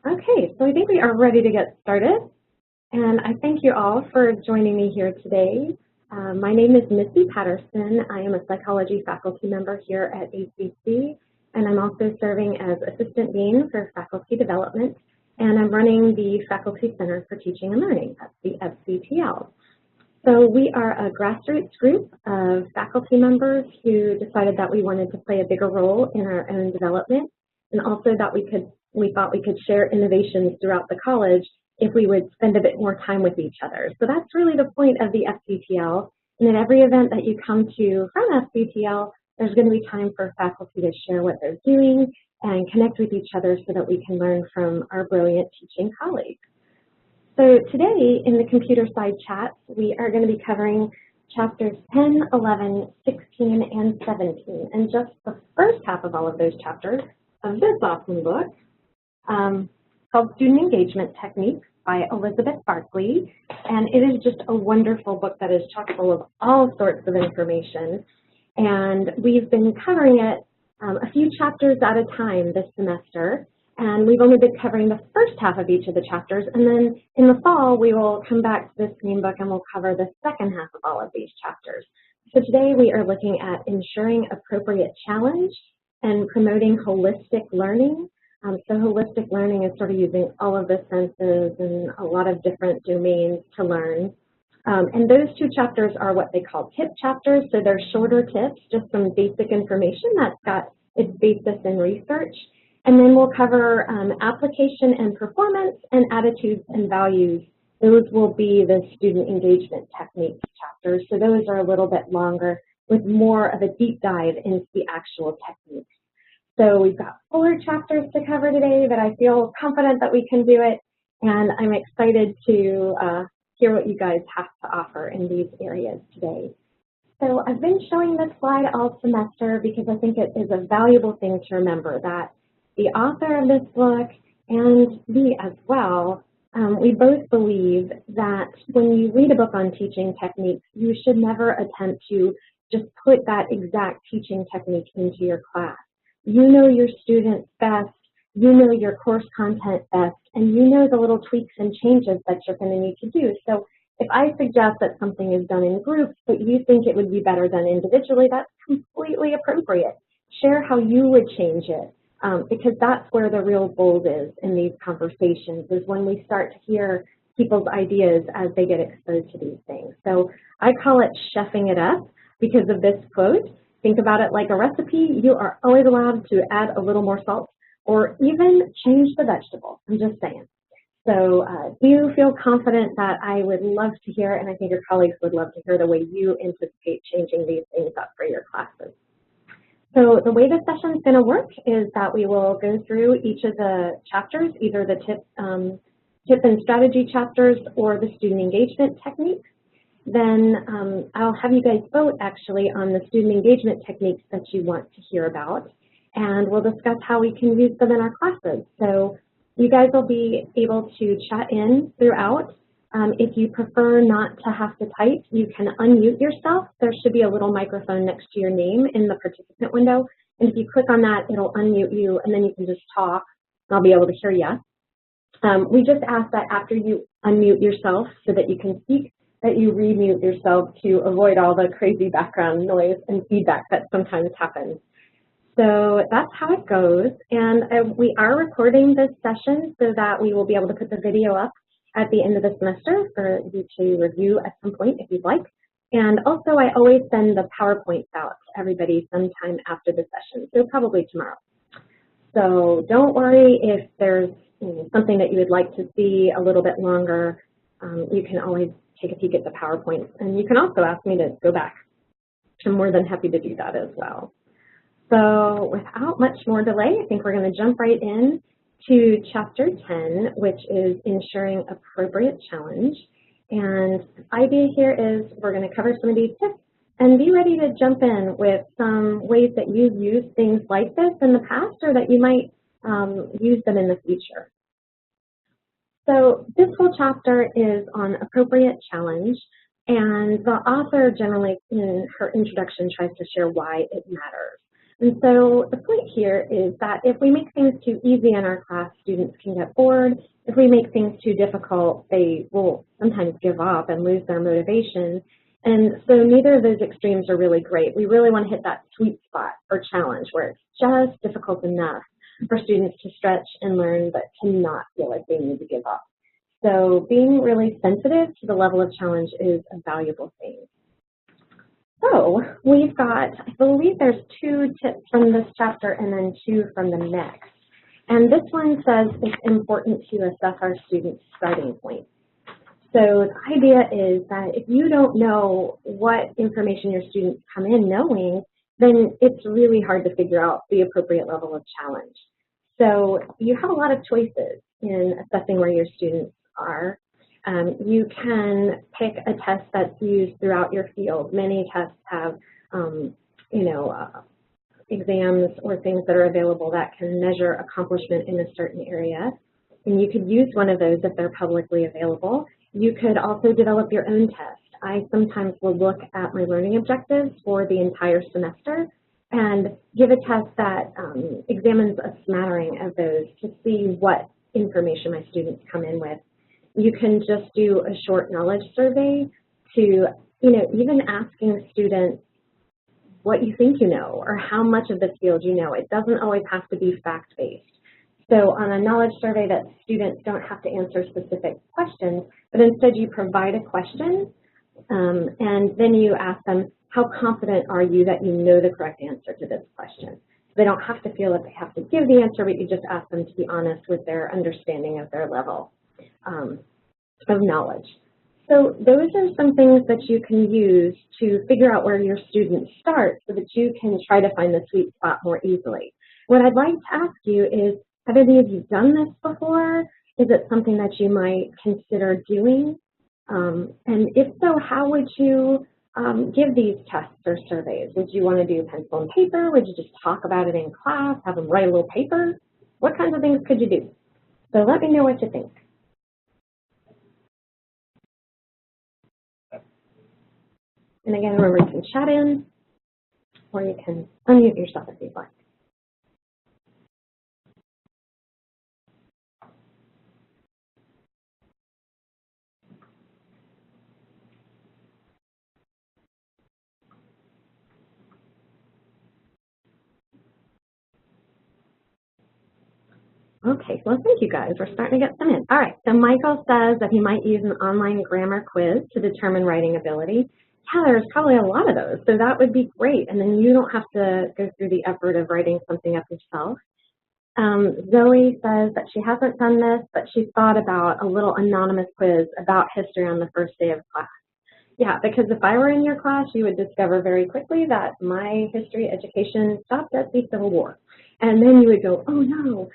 Okay, so I think we are ready to get started, and I thank you all for joining me here today. My name is Missi Patterson. I am a psychology faculty member here at ACC, and I'm also serving as Assistant Dean for Faculty Development, and I'm running the Faculty Center for Teaching and Learning, that's the FCTL. So we are a grassroots group of faculty members who decided that we wanted to play a bigger role in our own development, and also that we thought we could share innovations throughout the college if we would spend a bit more time with each other. So that's really the point of the FCTL. And at every event that you come to from FCTL, there's going to be time for faculty to share what they're doing and connect with each other so that we can learn from our brilliant teaching colleagues. So today in the Computerside chat, we are going to be covering chapters 10, 11, 16, and 17. And just the first half of all of those chapters of this awesome book called Student Engagement Techniques by Elizabeth Barkley. And it is just a wonderful book that is chock full of all sorts of information. And we've been covering it a few chapters at a time this semester. And we've only been covering the first half of each of the chapters. And then in the fall, we will come back to this same book and we'll cover the second half of all of these chapters. So today we are looking at ensuring appropriate challenge and promoting holistic learning. So holistic learning is sort of using all of the senses and a lot of different domains to learn. And those two chapters are what they call tip chapters. So they're shorter tips, just some basic information that's got its basis in research. And then we'll cover application and performance and attitudes and values. Those will be the student engagement techniques chapters. So those are a little bit longer with more of a deep dive into the actual techniques. So we've got fuller chapters to cover today, but I feel confident that we can do it. And I'm excited to hear what you guys have to offer in these areas today. So I've been showing this slide all semester because I think it is a valuable thing to remember that the author of this book and me as well, we both believe that when you read a book on teaching techniques, you should never attempt to just put that exact teaching technique into your class. You know your students best, you know your course content best, and you know the little tweaks and changes that you're going to need to do. So if I suggest that something is done in groups, but you think it would be better done individually, that's completely appropriate. Share how you would change it. Because that's where the real gold is in these conversations, is when we start to hear people's ideas as they get exposed to these things. So I call it chefing it up because of this quote. Think about it like a recipe. You are always allowed to add a little more salt or even change the vegetable. I'm just saying. So do you feel confident that I would love to hear, and I think your colleagues would love to hear the way you anticipate changing these things up for your classes? So the way this session is going to work is that we will go through each of the chapters, either the tip and strategy chapters or the student engagement techniques. Then I'll have you guys vote actually on the student engagement techniques that you want to hear about, and we'll discuss how we can use them in our classes. So you guys will be able to chat in throughout. If you prefer not to have to type, you can unmute yourself. There should be a little microphone next to your name in the participant window. And if you click on that, it'll unmute you, and then you can just talk, and I'll be able to hear you. We just ask that after you unmute yourself so that you can speak, that you remute yourself to avoid all the crazy background noise and feedback that sometimes happens. So that's how it goes. And we are recording this session so that we will be able to put the video up at the end of the semester for you to review at some point if you'd like. And also I always send the PowerPoints out to everybody sometime after the session, so probably tomorrow. So don't worry if there's something that you would like to see a little bit longer. You can always take a peek at the PowerPoints, and you can also ask me to go back. I'm more than happy to do that as well. So without much more delay, I think we're going to jump right in to chapter 10, which is ensuring appropriate challenge. And the idea here is we're going to cover some of these tips and be ready to jump in with some ways that you've used things like this in the past or that you might use them in the future. So this whole chapter is on appropriate challenge, and the author generally in her introduction tries to share why it matters. And so the point here is that if we make things too easy in our class, students can get bored. If we make things too difficult, they will sometimes give up and lose their motivation. And so neither of those extremes are really great. We really want to hit that sweet spot or challenge where it's just difficult enough for students to stretch and learn, but to not feel like they need to give up. So being really sensitive to the level of challenge is a valuable thing. So we've got, I believe there's 2 tips from this chapter and then 2 from the next. And this one says it's important to assess our students' starting point. So the idea is that if you don't know what information your students come in knowing, then it's really hard to figure out the appropriate level of challenge. So you have a lot of choices in assessing where your students are. You can pick a test that's used throughout your field. Many tests have, exams or things that are available that can measure accomplishment in a certain area. And you could use one of those if they're publicly available. You could also develop your own test. I sometimes will look at my learning objectives for the entire semester and give a test that examines a smattering of those to see what information my students come in with. You can just do a short knowledge survey to, even asking students what you think you know or how much of this field you know. It doesn't always have to be fact-based. So on a knowledge survey that students don't have to answer specific questions, but instead you provide a question and then you ask them, how confident are you that you know the correct answer to this question? So they don't have to feel that they have to give the answer, but you just ask them to be honest with their understanding of their level of knowledge. So those are some things that you can use to figure out where your students start so that you can try to find the sweet spot more easily. What I'd like to ask you is, have any of you done this before? Is it something that you might consider doing? And if so, how would you give these tests or surveys? Would you want to do pencil and paper? Would you just talk about it in class, have them write a little paper? What kinds of things could you do? So let me know what you think. And again, remember you can chat in or you can unmute yourself if you'd like. Okay, well, thank you guys. We're starting to get some in. All right, so Michael says that he might use an online grammar quiz to determine writing ability. Yeah, there's probably a lot of those, so that would be great. And then you don't have to go through the effort of writing something up yourself. Zoe says that she hasn't done this, but she's thought about a little anonymous quiz about history on the first day of class. Yeah, because if I were in your class, you would discover very quickly that my history education stopped at the Civil War. And then you would go, oh no.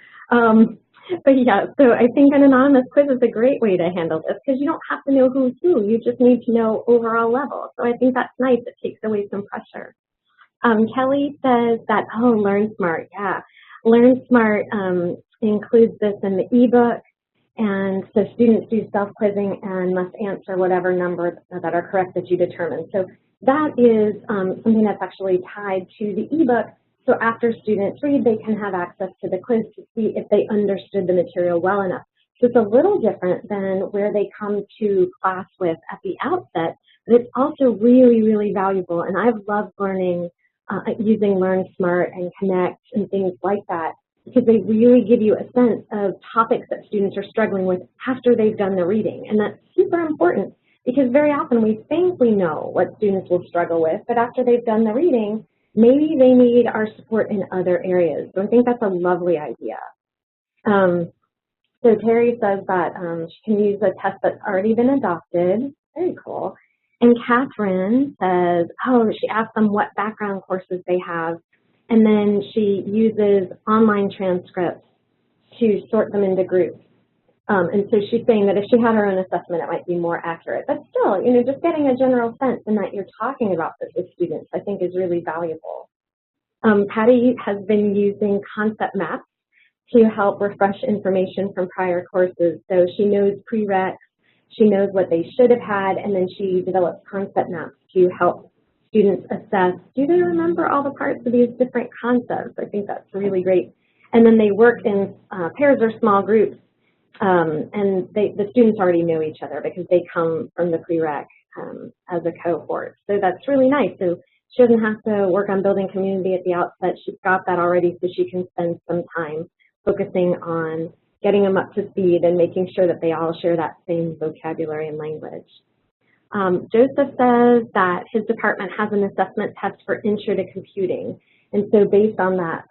But yeah, so I think an anonymous quiz is a great way to handle this because you don't have to know who's who. You just need to know overall level. So I think that's nice. It takes away some pressure. Kelly says that, oh, Learn Smart. Yeah, Learn Smart includes this in the ebook. And so students do self-quizzing and must answer whatever numbers that are correct that you determine. So that is something that's actually tied to the ebook. So after students read, they can have access to the quiz to see if they understood the material well enough. So it's a little different than where they come to class with at the outset, but it's also really, really valuable. And I've loved learning using Learn Smart and Connect and things like that, because they really give you a sense of topics that students are struggling with after they've done the reading. And that's super important because very often we think we know what students will struggle with, but after they've done the reading, maybe they need our support in other areas. So I think that's a lovely idea. So Terry says that she can use a test that's already been adopted. Very cool. And Catherine says, oh, she asked them what background courses they have. And then she uses online transcripts to sort them into groups. And so she's saying that if she had her own assessment, it might be more accurate. But still, just getting a general sense and that you're talking about this with students, I think is really valuable. Patty has been using concept maps to help refresh information from prior courses. So she knows prereqs, she knows what they should have had, and then she develops concept maps to help students assess, do they remember all the parts of these different concepts? I think that's really great. And then they work in pairs or small groups, and the students already know each other because they come from the prereq as a cohort. So that's really nice. So she doesn't have to work on building community at the outset. She's got that already, so she can spend some time focusing on getting them up to speed and making sure that they all share that same vocabulary and language. Joseph says that his department has an assessment test for intro to computing. And so based on that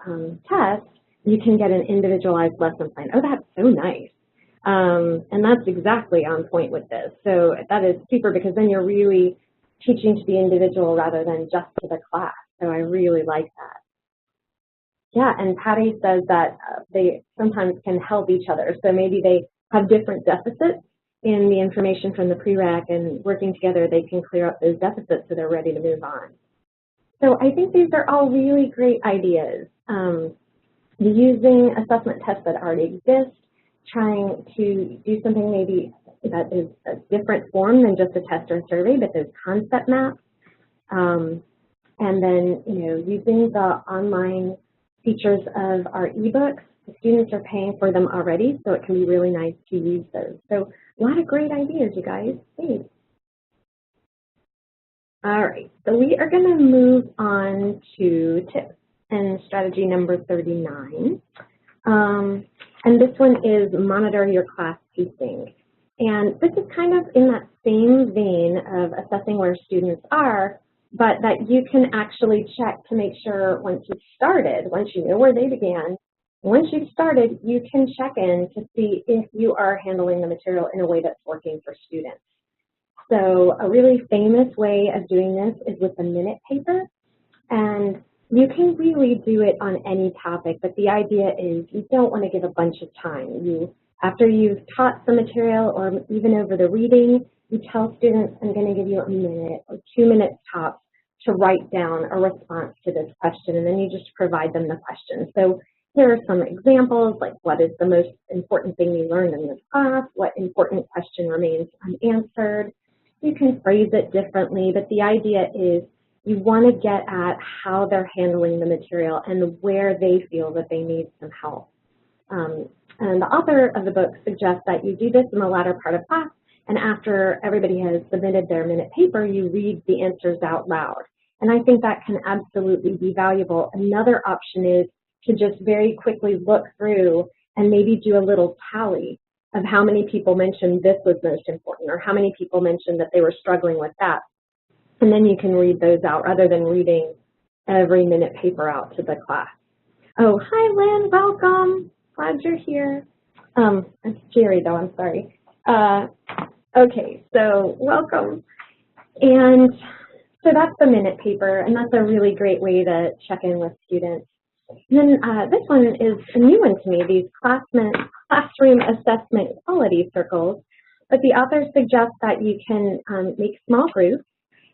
test, you can get an individualized lesson plan. Oh, that's so nice. And that's exactly on point with this. So that is super because then you're really teaching to the individual rather than just to the class. So I really like that. Yeah, and Patty says that they sometimes can help each other. So maybe they have different deficits in the information from the prereq, and working together they can clear up those deficits so they're ready to move on. So I think these are all really great ideas. Using assessment tests that already exist, trying to do something maybe that is a different form than just a test or a survey, but those concept maps. And then, using the online features of our ebooks. The students are paying for them already, so it can be really nice to use those. So a lot of great ideas, you guys. Thanks. All right, so we are going to move on to tips and strategy number 39. And this one is monitor your class pacing. And this is kind of in that same vein of assessing where students are, but that you can actually check to make sure once you've started, once you know where they began, once you've started, you can check in to see if you are handling the material in a way that's working for students. So a really famous way of doing this is with the minute paper, and you can really do it on any topic, but the idea is you don't want to give a bunch of time. After you've taught some material or even over the reading, you tell students, I'm going to give you a minute or 2 minutes tops to write down a response to this question, and then you just provide them the question. So here are some examples, like what is the most important thing you learned in this class? What important question remains unanswered? You can phrase it differently, but the idea is you want to get at how they're handling the material and where they feel that they need some help. And the author of the book suggests that you do this in the latter part of class, and after everybody has submitted their minute paper, you read the answers out loud. And I think that can absolutely be valuable. Another option is to just very quickly look through and maybe do a little tally of how many people mentioned this was most important or how many people mentioned that they were struggling with that. And then you can read those out rather than reading every minute paper out to the class. Oh, hi, Lynn, welcome. Glad you're here. It's Jerry, though, I'm sorry. Okay, so welcome. And so that's the minute paper, and that's a really great way to check in with students. And then this one is a new one to me, these classroom assessment quality circles. But the author suggests that you can make small groups.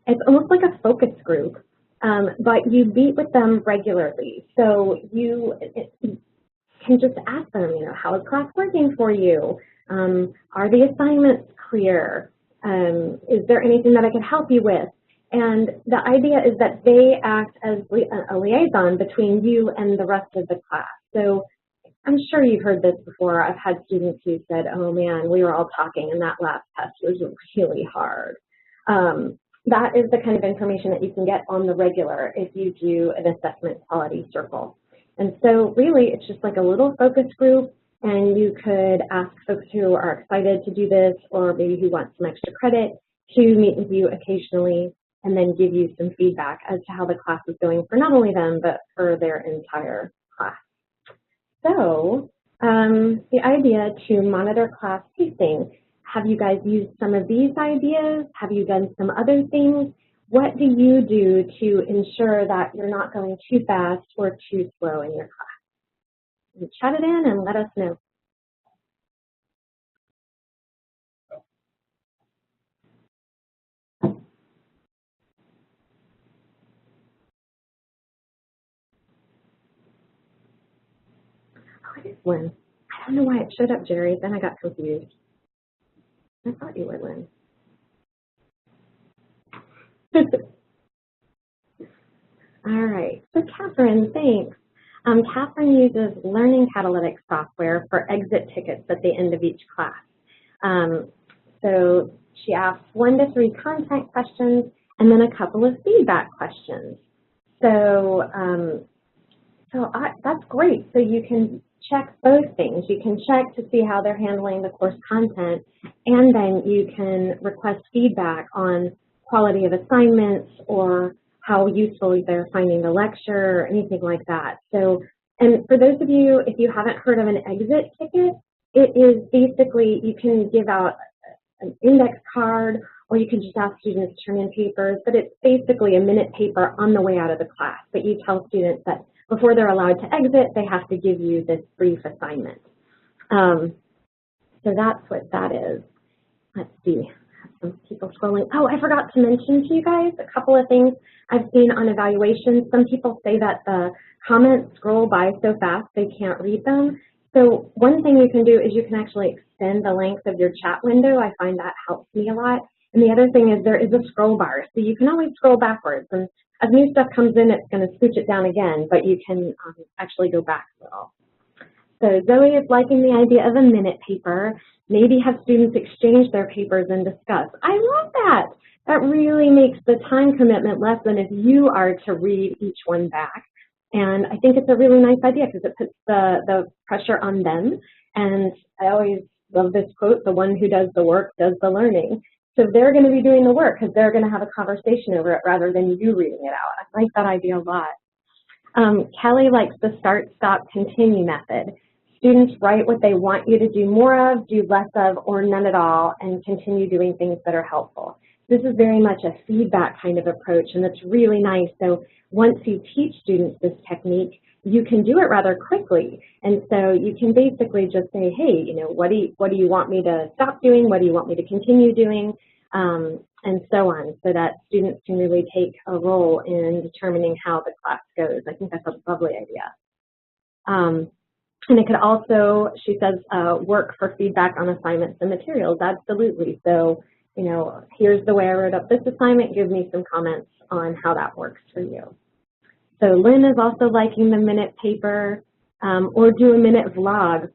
It's almost like a focus group, but you meet with them regularly. So you can just ask them, how is class working for you? Are the assignments clear? Is there anything that I can help you with? And the idea is that they act as a liaison between you and the rest of the class. So I'm sure you've heard this before. I've had students who said, oh man, we were all talking and that last test was really hard. That is the kind of information that you can get on the regular if you do an assessment quality circle. And so really it's just like a little focus group, and you could ask folks who are excited to do this or maybe who want some extra credit to meet with you occasionally and then give you some feedback as to how the class is going for not only them, but for their entire class. So the idea to monitor class pacing, have you guys used some of these ideas? Have you done some other things? What do you do to ensure that you're not going too fast or too slow in your class? You chat it in and let us know. Oh, it is Lynn. I don't know why it showed up, Jerry. Then I got confused. I thought you were Lynn. All right, so Catherine, thanks. Catherine uses learning catalytic software for exit tickets at the end of each class. So she asks 1 to 3 content questions and then a couple of feedback questions. So, that's great. So you can check both things. You can check to see how they're handling the course content, and then you can request feedback on quality of assignments or how useful they're finding the lecture or anything like that. So, and for those of you, if you haven't heard of an exit ticket, it is basically you can give out an index card or you can just ask students to turn in papers, but it's basically a minute paper on the way out of the class. But you tell students that before they're allowed to exit, they have to give you this brief assignment. So that's what that is. Let's see, I have some people scrolling. Oh, I forgot to mention to you guys a couple of things I've seen on evaluations. Some people say that the comments scroll by so fast they can't read them. So one thing you can do is you can actually extend the length of your chat window. I find that helps me a lot. And the other thing is there is a scroll bar, so you can always scroll backwards. And as new stuff comes in, it's going to scooch it down again, but you can actually go back a little. So Zoe is liking the idea of a minute paper. Maybe have students exchange their papers and discuss. I love that. That really makes the time commitment less than if you are to read each one back. And I think it's a really nice idea because it puts the pressure on them. And I always love this quote, the one who does the work does the learning. So they're going to be doing the work because they're going to have a conversation over it rather than you reading it out. I like that idea a lot. Kelly likes the start, stop, continue method. Students write what they want you to do more of, do less of, or none at all, and continue doing things that are helpful. This is very much a feedback kind of approach, and it's really nice. So once you teach students this technique, you can do it rather quickly. And so you can basically just say, hey, you know, what do you want me to stop doing? What do you want me to continue doing? And so on, so that students can really take a role in determining how the class goes. I think that's a lovely idea. And it could also, she says, work for feedback on assignments and materials. Absolutely. So, you know, here's the way I wrote up this assignment. Give me some comments on how that works for you. So Lynn is also liking the minute paper or do a minute vlog.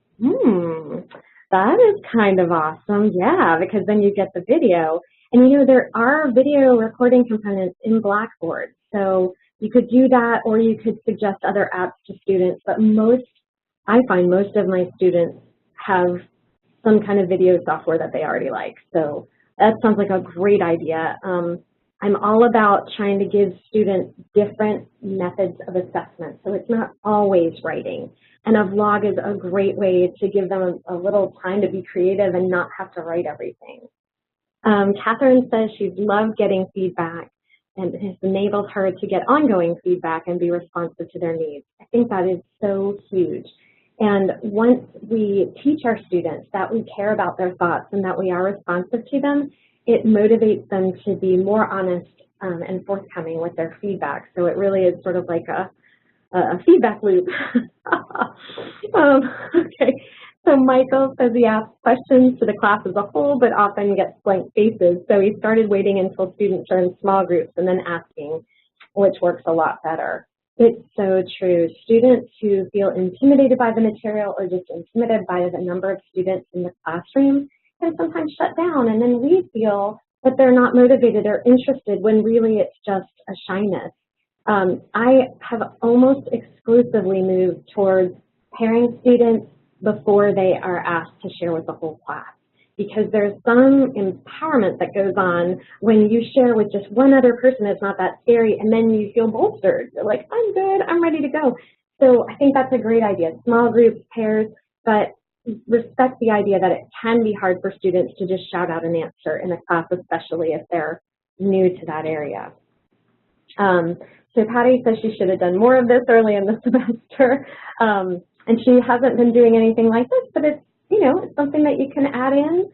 That is kind of awesome. Yeah, because then you get the video. And, you know, there are video recording components in Blackboard. So you could do that, or you could suggest other apps to students. But I find most of my students have some kind of video software that they already like. So that sounds like a great idea. I'm all about trying to give students different methods of assessment. So it's not always writing. And a vlog is a great way to give them a little time to be creative and not have to write everything. Catherine says she's loved getting feedback and it has enabled her to get ongoing feedback and be responsive to their needs. I think that is so huge. And once we teach our students that we care about their thoughts and that we are responsive to them, it motivates them to be more honest and forthcoming with their feedback. So it really is sort of like a feedback loop. Okay, so Michael says he asks questions to the class as a whole, but often gets blank faces. So he started waiting until students are in small groups and then asking, which works a lot better. It's so true. Students who feel intimidated by the material or just intimidated by the number of students in the classroom can sometimes shut down, and then we feel that they're not motivated or interested when really it's just a shyness. I have almost exclusively moved towards pairing students before they are asked to share with the whole class, because there's some empowerment that goes on when you share with just one other person that's not that scary, and then you feel bolstered. You're like, I'm good, I'm ready to go. So I think that's a great idea. Small groups, pairs, but respect the idea that it can be hard for students to just shout out an answer in a class, especially if they're new to that area. So Patty says she should have done more of this early in the semester, and she hasn't been doing anything like this, but it's, you know, it's something that you can add in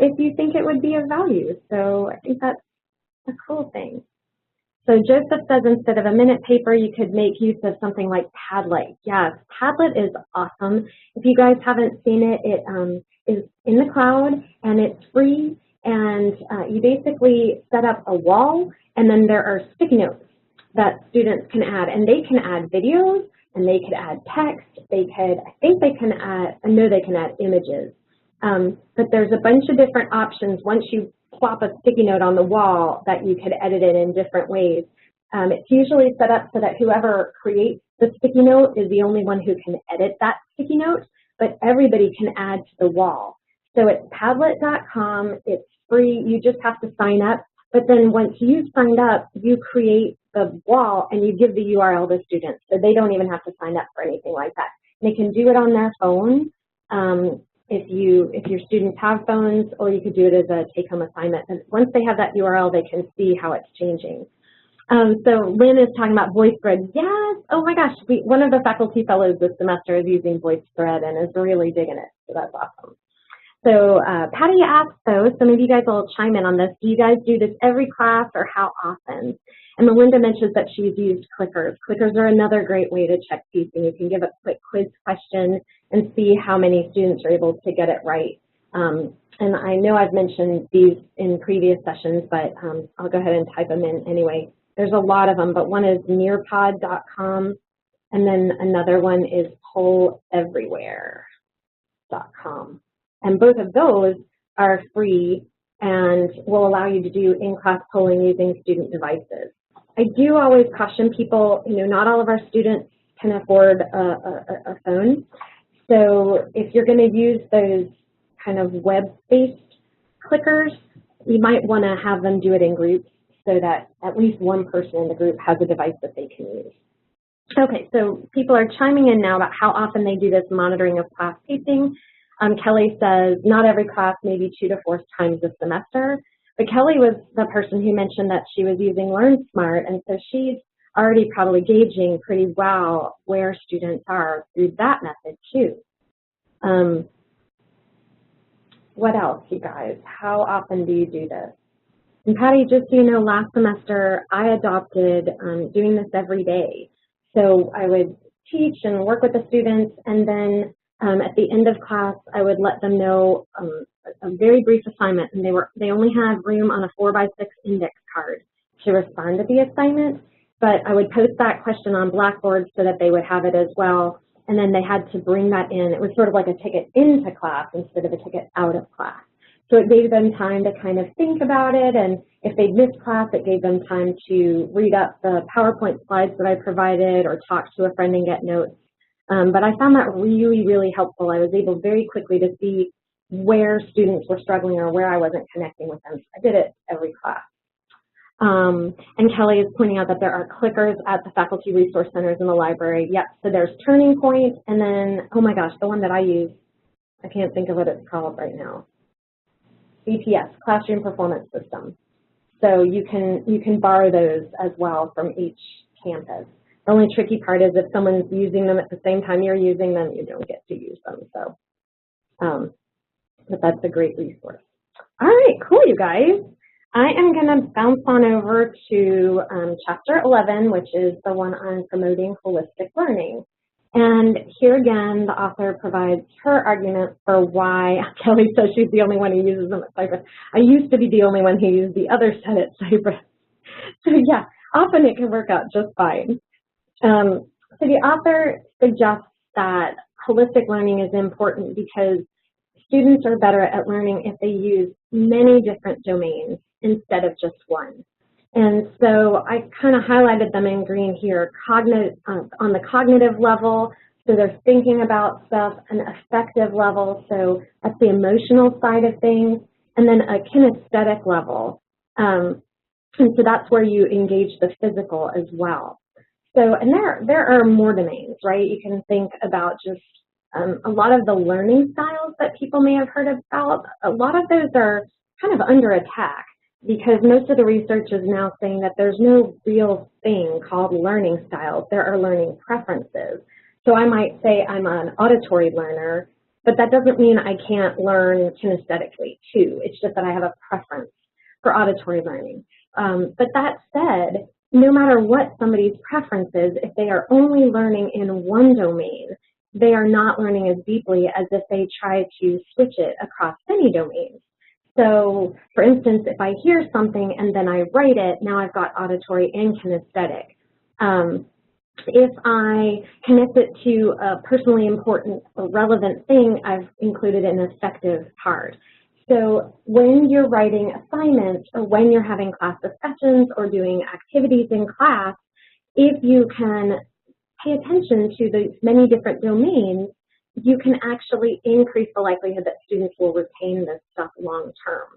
if you think it would be of value. So I think that's a cool thing. So Joseph says instead of a minute paper, you could make use of something like Padlet. Yes, Padlet is awesome. If you guys haven't seen it, it is in the cloud and it's free. And you basically set up a wall, and then there are sticky notes that students can add, and they can add videos, and they could add text. They could, I think they can add, I know they can add images. But there's a bunch of different options once you plop a sticky note on the wall that you could edit it in different ways. It's usually set up so that whoever creates the sticky note is the only one who can edit that sticky note, but everybody can add to the wall. So it's Padlet.com, it's free, you just have to sign up, but then once you've signed up, you create the wall and you give the URL to students, so they don't even have to sign up for anything like that. They can do it on their phone if your students have phones, or you could do it as a take-home assignment. And once they have that URL, they can see how it's changing. So Lynn is talking about VoiceThread. Yes, oh my gosh, one of the faculty fellows this semester is using VoiceThread and is really digging it, so that's awesome. So Patty asked though, so maybe you guys will chime in on this, do you guys do this every class or how often? And Melinda mentions that she's used clickers. Clickers are another great way to check pacing. You can give a quick quiz question and see how many students are able to get it right. And I know I've mentioned these in previous sessions, but I'll go ahead and type them in anyway. There's a lot of them, but one is nearpod.com, and then another one is polleverywhere.com. And both of those are free and will allow you to do in-class polling using student devices. I do always caution people, not all of our students can afford a phone. So if you're going to use those kind of web-based clickers, you might want to have them do it in groups so that at least one person in the group has a device that they can use. Okay, so people are chiming in now about how often they do this monitoring of class pacing. Kelly says not every class, maybe 2 to 4 times a semester. But Kelly was the person who mentioned that she was using LearnSmart, and so she's already probably gauging pretty well where students are through that method too. What else, you guys? How often do you do this? And Patty, just so you know, last semester I adopted doing this every day. So I would teach and work with the students, and then at the end of class, I would let them know a very brief assignment, and they only have room on a 4x6 index card to respond to the assignment. But I would post that question on Blackboard so that they would have it as well, and then they had to bring that in. It was sort of like a ticket into class instead of a ticket out of class. So it gave them time to kind of think about it, and if they missed class, it gave them time to read up the PowerPoint slides that I provided or talk to a friend and get notes. But I found that really, really helpful. I was able very quickly to see where students were struggling or where I wasn't connecting with them. I did it every class. And Kelly is pointing out that there are clickers at the faculty resource centers in the library. Yep, so there's Turning Point, and then, oh my gosh, the one that I use, I can't think of what it's called right now. CPS, Classroom Performance System. So you can borrow those as well from each campus. The only tricky part is if someone's using them at the same time you're using them, you don't get to use them. So, but that's a great resource. All right, cool, you guys. I am going to bounce on over to Chapter 11, which is the one on promoting holistic learning. And here again, the author provides her argument for why Kelly says she's the only one who uses them at Cypress. I used to be the only one who used the other set at Cypress. So yeah, often it can work out just fine. So the author suggests that holistic learning is important because students are better at learning if they use many different domains instead of just one. And so I kind of highlighted them in green here, on the cognitive level, so they're thinking about stuff, an affective level, so that's the emotional side of things, and then a kinesthetic level. And so that's where you engage the physical as well. So, and there are more domains, right? You can think about just a lot of the learning styles that people may have heard about. A lot of those are kind of under attack because most of the research is now saying that there's no real thing called learning styles. There are learning preferences. So I might say I'm an auditory learner, but that doesn't mean I can't learn kinesthetically too. It's just that I have a preference for auditory learning. But that said, no matter what somebody's preference is, if they are only learning in one domain, they are not learning as deeply as if they try to switch it across many domains. So, for instance, if I hear something and then I write it, now I've got auditory and kinesthetic. If I connect it to a personally important or relevant thing, I've included an effective part. So when you're writing assignments or when you're having class discussions or doing activities in class, if you can pay attention to the many different domains, you can actually increase the likelihood that students will retain this stuff long term.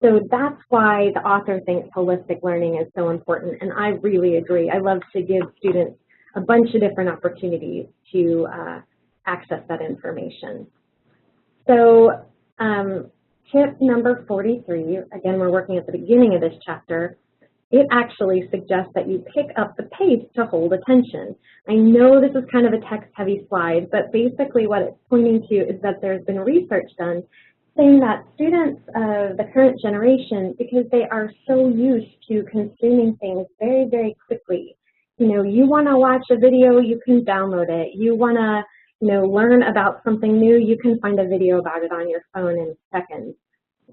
So that's why the author thinks holistic learning is so important, and I really agree. I love to give students a bunch of different opportunities to access that information. So tip number 43, again, we're working at the beginning of this chapter. It actually suggests that you pick up the pace to hold attention. I know this is kind of a text-heavy slide, but basically what it's pointing to is that there's been research done saying that students of the current generation, because they are so used to consuming things very, very quickly. You know, you want to watch a video, you can download it. You want to, learn about something new, you can find a video about it on your phone in seconds.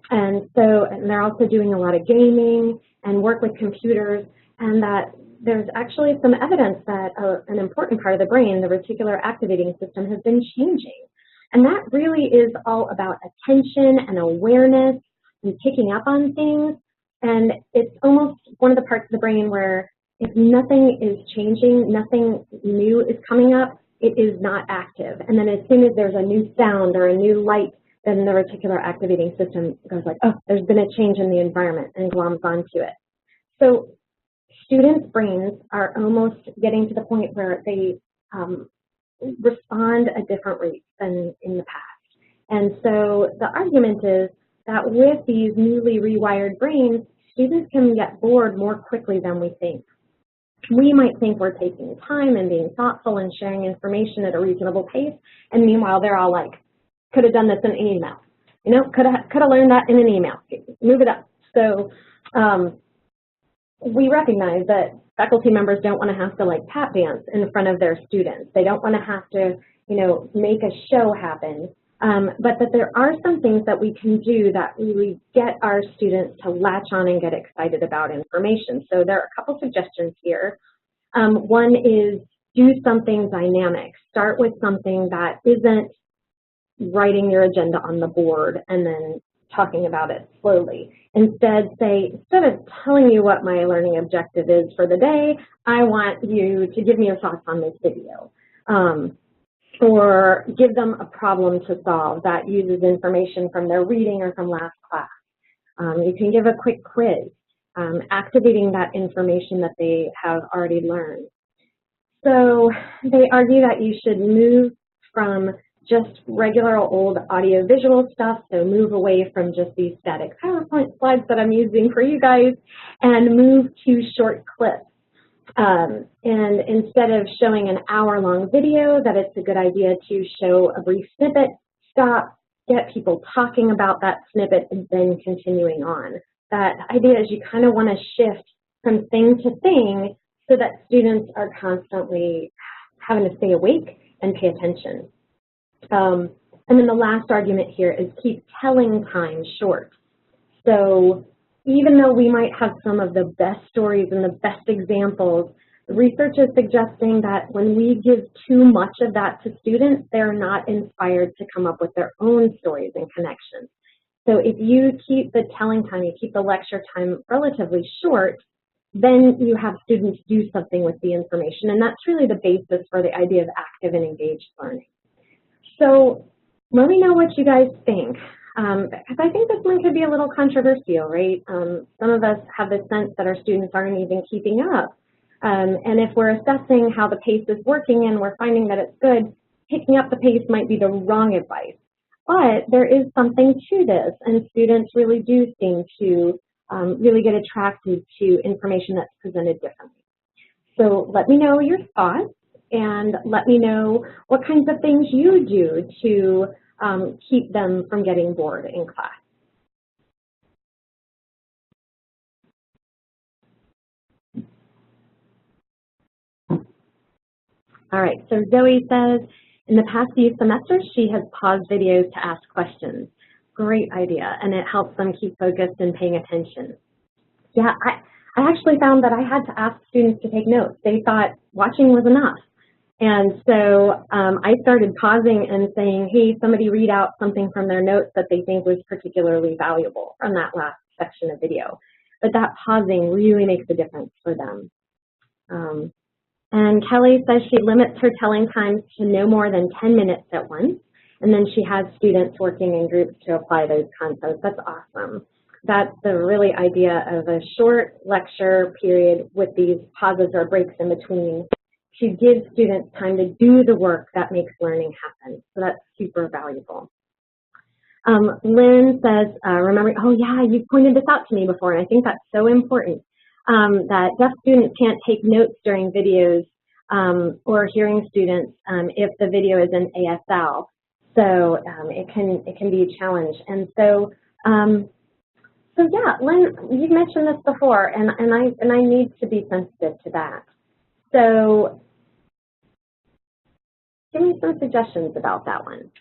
And they're also doing a lot of gaming and work with computers, and that there's actually some evidence that an important part of the brain, the reticular activating system, has been changing. And that really is all about attention and awareness and picking up on things. And it's almost one of the parts of the brain where if nothing is changing, nothing new is coming up, it is not active. And then as soon as there's a new sound or a new light, then the reticular activating system goes like, oh, there's been a change in the environment, and gloms onto it. So students' brains are almost getting to the point where they respond at different rates than in the past. And so the argument is that with these newly rewired brains, students can get bored more quickly than we think. We might think we're taking time and being thoughtful and sharing information at a reasonable pace, and meanwhile they're all like, could have done this in an email, could have learned that in an email, move it up. So we recognize that faculty members don't want to have to like tap dance in front of their students. They don't want to have to, make a show happen, but that there are some things that we can do that really get our students to latch on and get excited about information. So there are a couple suggestions here. One is do something dynamic. Start with something that isn't writing your agenda on the board and then talking about it slowly. Instead, instead of telling you what my learning objective is for the day, I want you to give me your thoughts on this video. Or give them a problem to solve that uses information from their reading or from last class. You can give a quick quiz, activating that information that they have already learned. So they argue that you should move from just regular old audio-visual stuff, so move away from just these static PowerPoint slides that I'm using for you guys and move to short clips. And instead of showing an hour-long video, that it's a good idea to show a brief snippet, stop, get people talking about that snippet, and then continuing on. That idea is you kind of want to shift from thing to thing so that students are constantly having to stay awake and pay attention. And then the last argument here is keep telling time short. So even though we might have some of the best stories and the best examples, research is suggesting that when we give too much of that to students, they're not inspired to come up with their own stories and connections. So if you keep the telling time, you keep the lecture time relatively short, then you have students do something with the information. And that's really the basis for the idea of active and engaged learning. So let me know what you guys think. Because I think this one could be a little controversial, right? Some of us have the sense that our students aren't even keeping up. And if we're assessing how the pace is working and we're finding that it's good, picking up the pace might be the wrong advice. But there is something to this, and students really do seem to really get attracted to information that's presented differently. So let me know your thoughts, and let me know what kinds of things you do to keep them from getting bored in class. All right, so Zoe says, in the past few semesters, she has paused videos to ask questions. Great idea, and it helps them keep focused and paying attention. Yeah, I actually found that I had to ask students to take notes. They thought watching was enough. And so I started pausing and saying, hey, somebody read out something from their notes that they think was particularly valuable from that last section of video. But that pausing really makes a difference for them. And Kelly says she limits her telling times to no more than 10 minutes at once. And then she has students working in groups to apply those concepts. That's awesome. That's the really idea of a short lecture period with these pauses or breaks in between to give students time to do the work that makes learning happen. So that's super valuable. Lynn says, remember, oh yeah, you pointed this out to me before, and I think that's so important, that deaf students can't take notes during videos or hearing students if the video is in ASL. So it can be a challenge. And so, so yeah, Lynn, you've mentioned this before, and I need to be sensitive to that. So give me some suggestions about that one,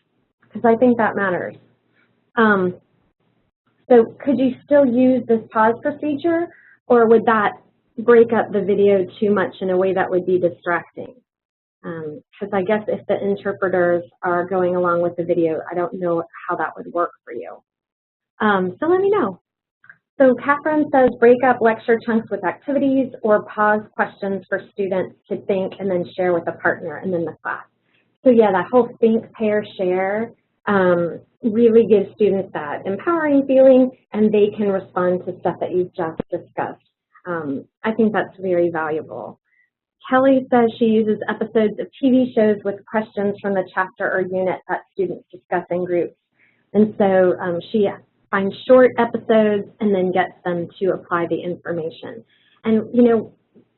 because I think that matters. So could you still use this pause procedure, or would that break up the video too much in a way that would be distracting? Because I guess if the interpreters are going along with the video, I don't know how that would work for you. So let me know. So Catherine says break up lecture chunks with activities or pause questions for students to think and then share with a partner and then the class. So yeah, that whole think, pair, share really gives students that empowering feeling, and they can respond to stuff that you've just discussed. I think that's very valuable. Kelly says she uses episodes of TV shows with questions from the chapter or unit that students discuss in groups. And so she finds short episodes and then gets them to apply the information. And, you know,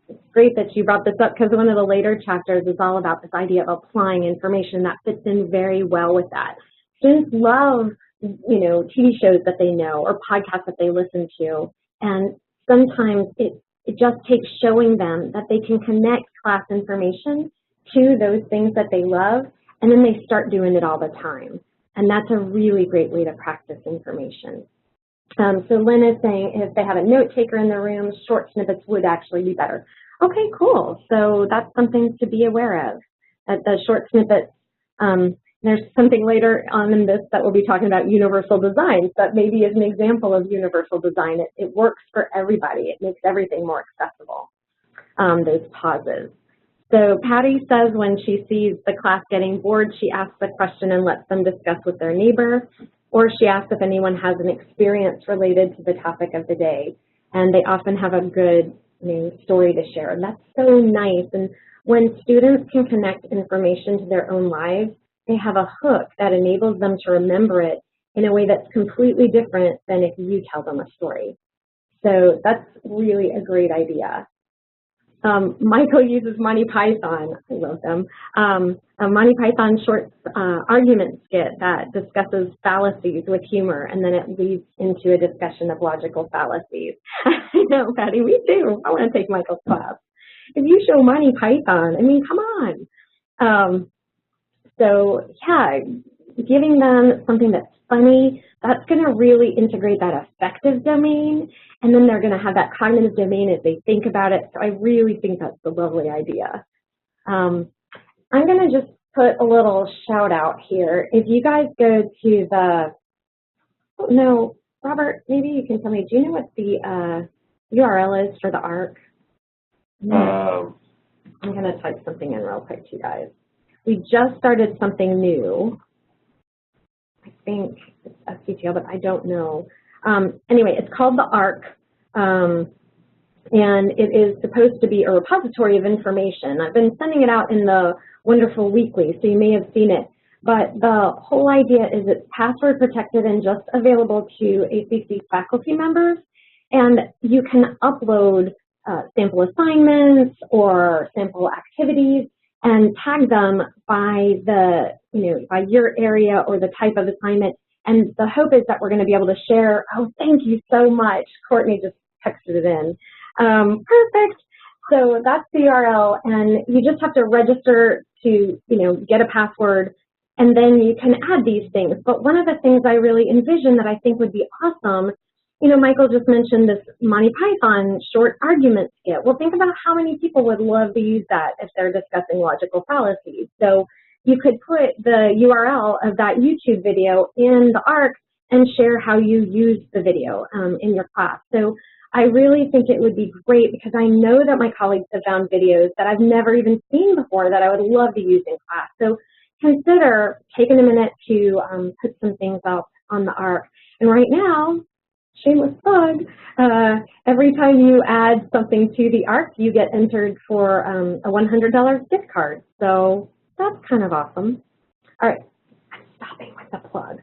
it's great that you brought this up, because one of the later chapters is all about this idea of applying information that fits in very well with that. Students love, you know, TV shows that they know or podcasts that they listen to, and sometimes it just takes showing them that they can connect class information to those things that they love, and then they start doing it all the time. And that's a really great way to practice information. So Lynn is saying if they have a note taker in the room, short snippets would actually be better. Okay, cool. So that's something to be aware of, that the short snippets, there's something later on in this that we'll be talking about universal design. That maybe is an example of universal design. It works for everybody. It makes everything more accessible, those pauses. So Patty says when she sees the class getting bored, she asks a question and lets them discuss with their neighbor, or she asks if anyone has an experience related to the topic of the day. And they often have a good story to share. And that's so nice. And when students can connect information to their own lives, they have a hook that enables them to remember it in a way that's completely different than if you tell them a story. So that's really a great idea. Michael uses Monty Python, I love them, a Monty Python short argument skit that discusses fallacies with humor, and then it leads into a discussion of logical fallacies. I know, Patty, me too. I want to take Michael's class. If you show Monty Python, I mean, come on. So yeah, giving them something that's funny, that's going to really integrate that affective domain, and then they're going to have that cognitive domain as they think about it. So I really think that's a lovely idea. I'm going to just put a little shout out here. If you guys go to the, oh, no, Robert, maybe you can tell me, do you know what the URL is for the ARC? I'm going to type something in real quick to you guys. We just started something new. I think it's SCTL, but I don't know. Anyway, it's called the ARC, and it is supposed to be a repository of information. I've been sending it out in the Wonderful Weekly, so you may have seen it. But the whole idea is it's password protected and just available to ACC faculty members, and you can upload sample assignments or sample activities and tag them by the, by your area or the type of assignment. And the hope is that we're going to be able to share. Oh, thank you so much. Courtney just texted it in. Perfect. So that's the URL, and you just have to register to, get a password, and then you can add these things. But one of the things I really envision that I think would be awesome You know, Michael just mentioned this Monty Python short argument skit. Well, think about how many people would love to use that if they're discussing logical fallacies. So you could put the URL of that YouTube video in the ARC and share how you use the video in your class. So I really think it would be great because I know that my colleagues have found videos that I've never even seen before that I would love to use in class. So consider taking a minute to put some things up on the ARC. And right now, shameless plug, every time you add something to the ARC, you get entered for a $100 gift card. So that's kind of awesome. All right, I'm stopping with the plug.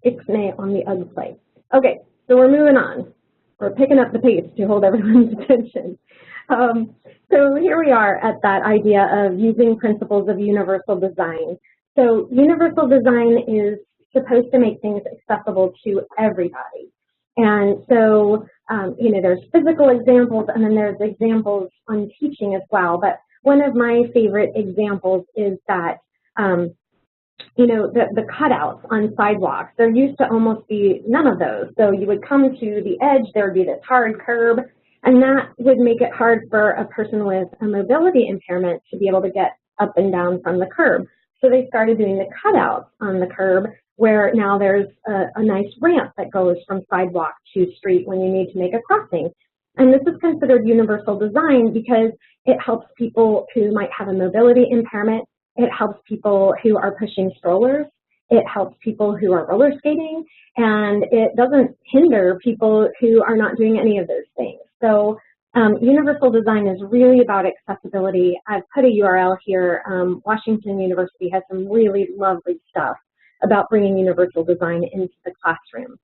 Ixnay on the UGG play. Okay, so we're moving on. We're picking up the pace to hold everyone's attention. So here we are at that idea of using principles of universal design. So universal design is supposed to make things accessible to everybody. And so, you know, there's physical examples and then there's examples on teaching as well. But one of my favorite examples is that, you know, the cutouts on sidewalks. There used to almost be none of those. So you would come to the edge, there would be this hard curb, and that would make it hard for a person with a mobility impairment to be able to get up and down from the curb. So they started doing the cutouts on the curb where now there's a nice ramp that goes from sidewalk to street when you need to make a crossing. And this is considered universal design because it helps people who might have a mobility impairment. It helps people who are pushing strollers. It helps people who are roller skating, and it doesn't hinder people who are not doing any of those things. So universal design is really about accessibility. I've put a URL here. Washington University has some really lovely stuff about bringing universal design into the classroom.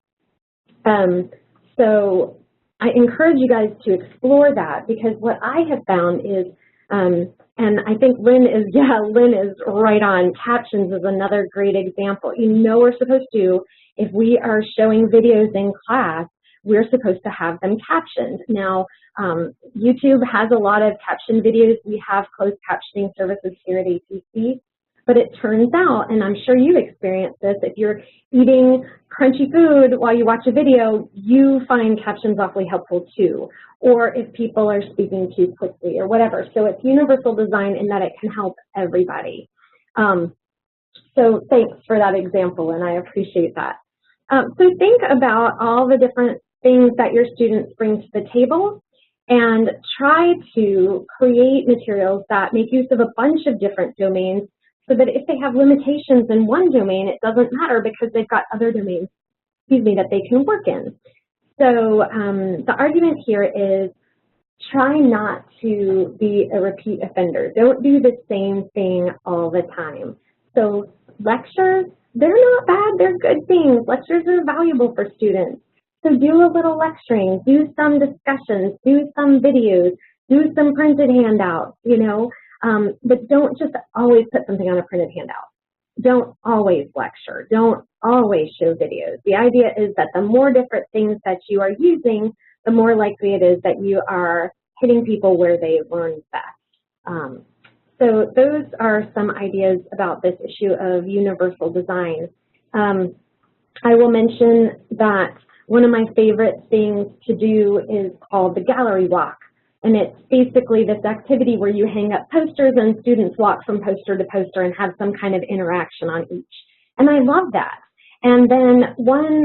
So I encourage you guys to explore that because what I have found is, and I think Lynn is right on. Captions is another great example. You know we're supposed to, if we are showing videos in class, we're supposed to have them captioned. Now, YouTube has a lot of caption videos. We have closed captioning services here at ACC. But it turns out, and I'm sure you experienced this, if you're eating crunchy food while you watch a video, you find captions awfully helpful too, or if people are speaking too quickly or whatever. So it's universal design in that it can help everybody. So thanks for that example, and I appreciate that. So think about all the different things that your students bring to the table and try to create materials that make use of a bunch of different domains so that if they have limitations in one domain, it doesn't matter because they've got other domains, that they can work in. So the argument here is try not to be a repeat offender. Don't do the same thing all the time. So lectures, they're not bad, they're good things. Lectures are valuable for students. So do a little lecturing, do some discussions, do some videos, do some printed handouts, you know. But don't just always put something on a printed handout. Don't always lecture. Don't always show videos. The idea is that the more different things that you are using, the more likely it is that you are hitting people where they learn best. So those are some ideas about this issue of universal design. I will mention that one of my favorite things to do is called the gallery walk. And it's basically this activity where you hang up posters and students walk from poster to poster and have some kind of interaction on each. And I love that. And then one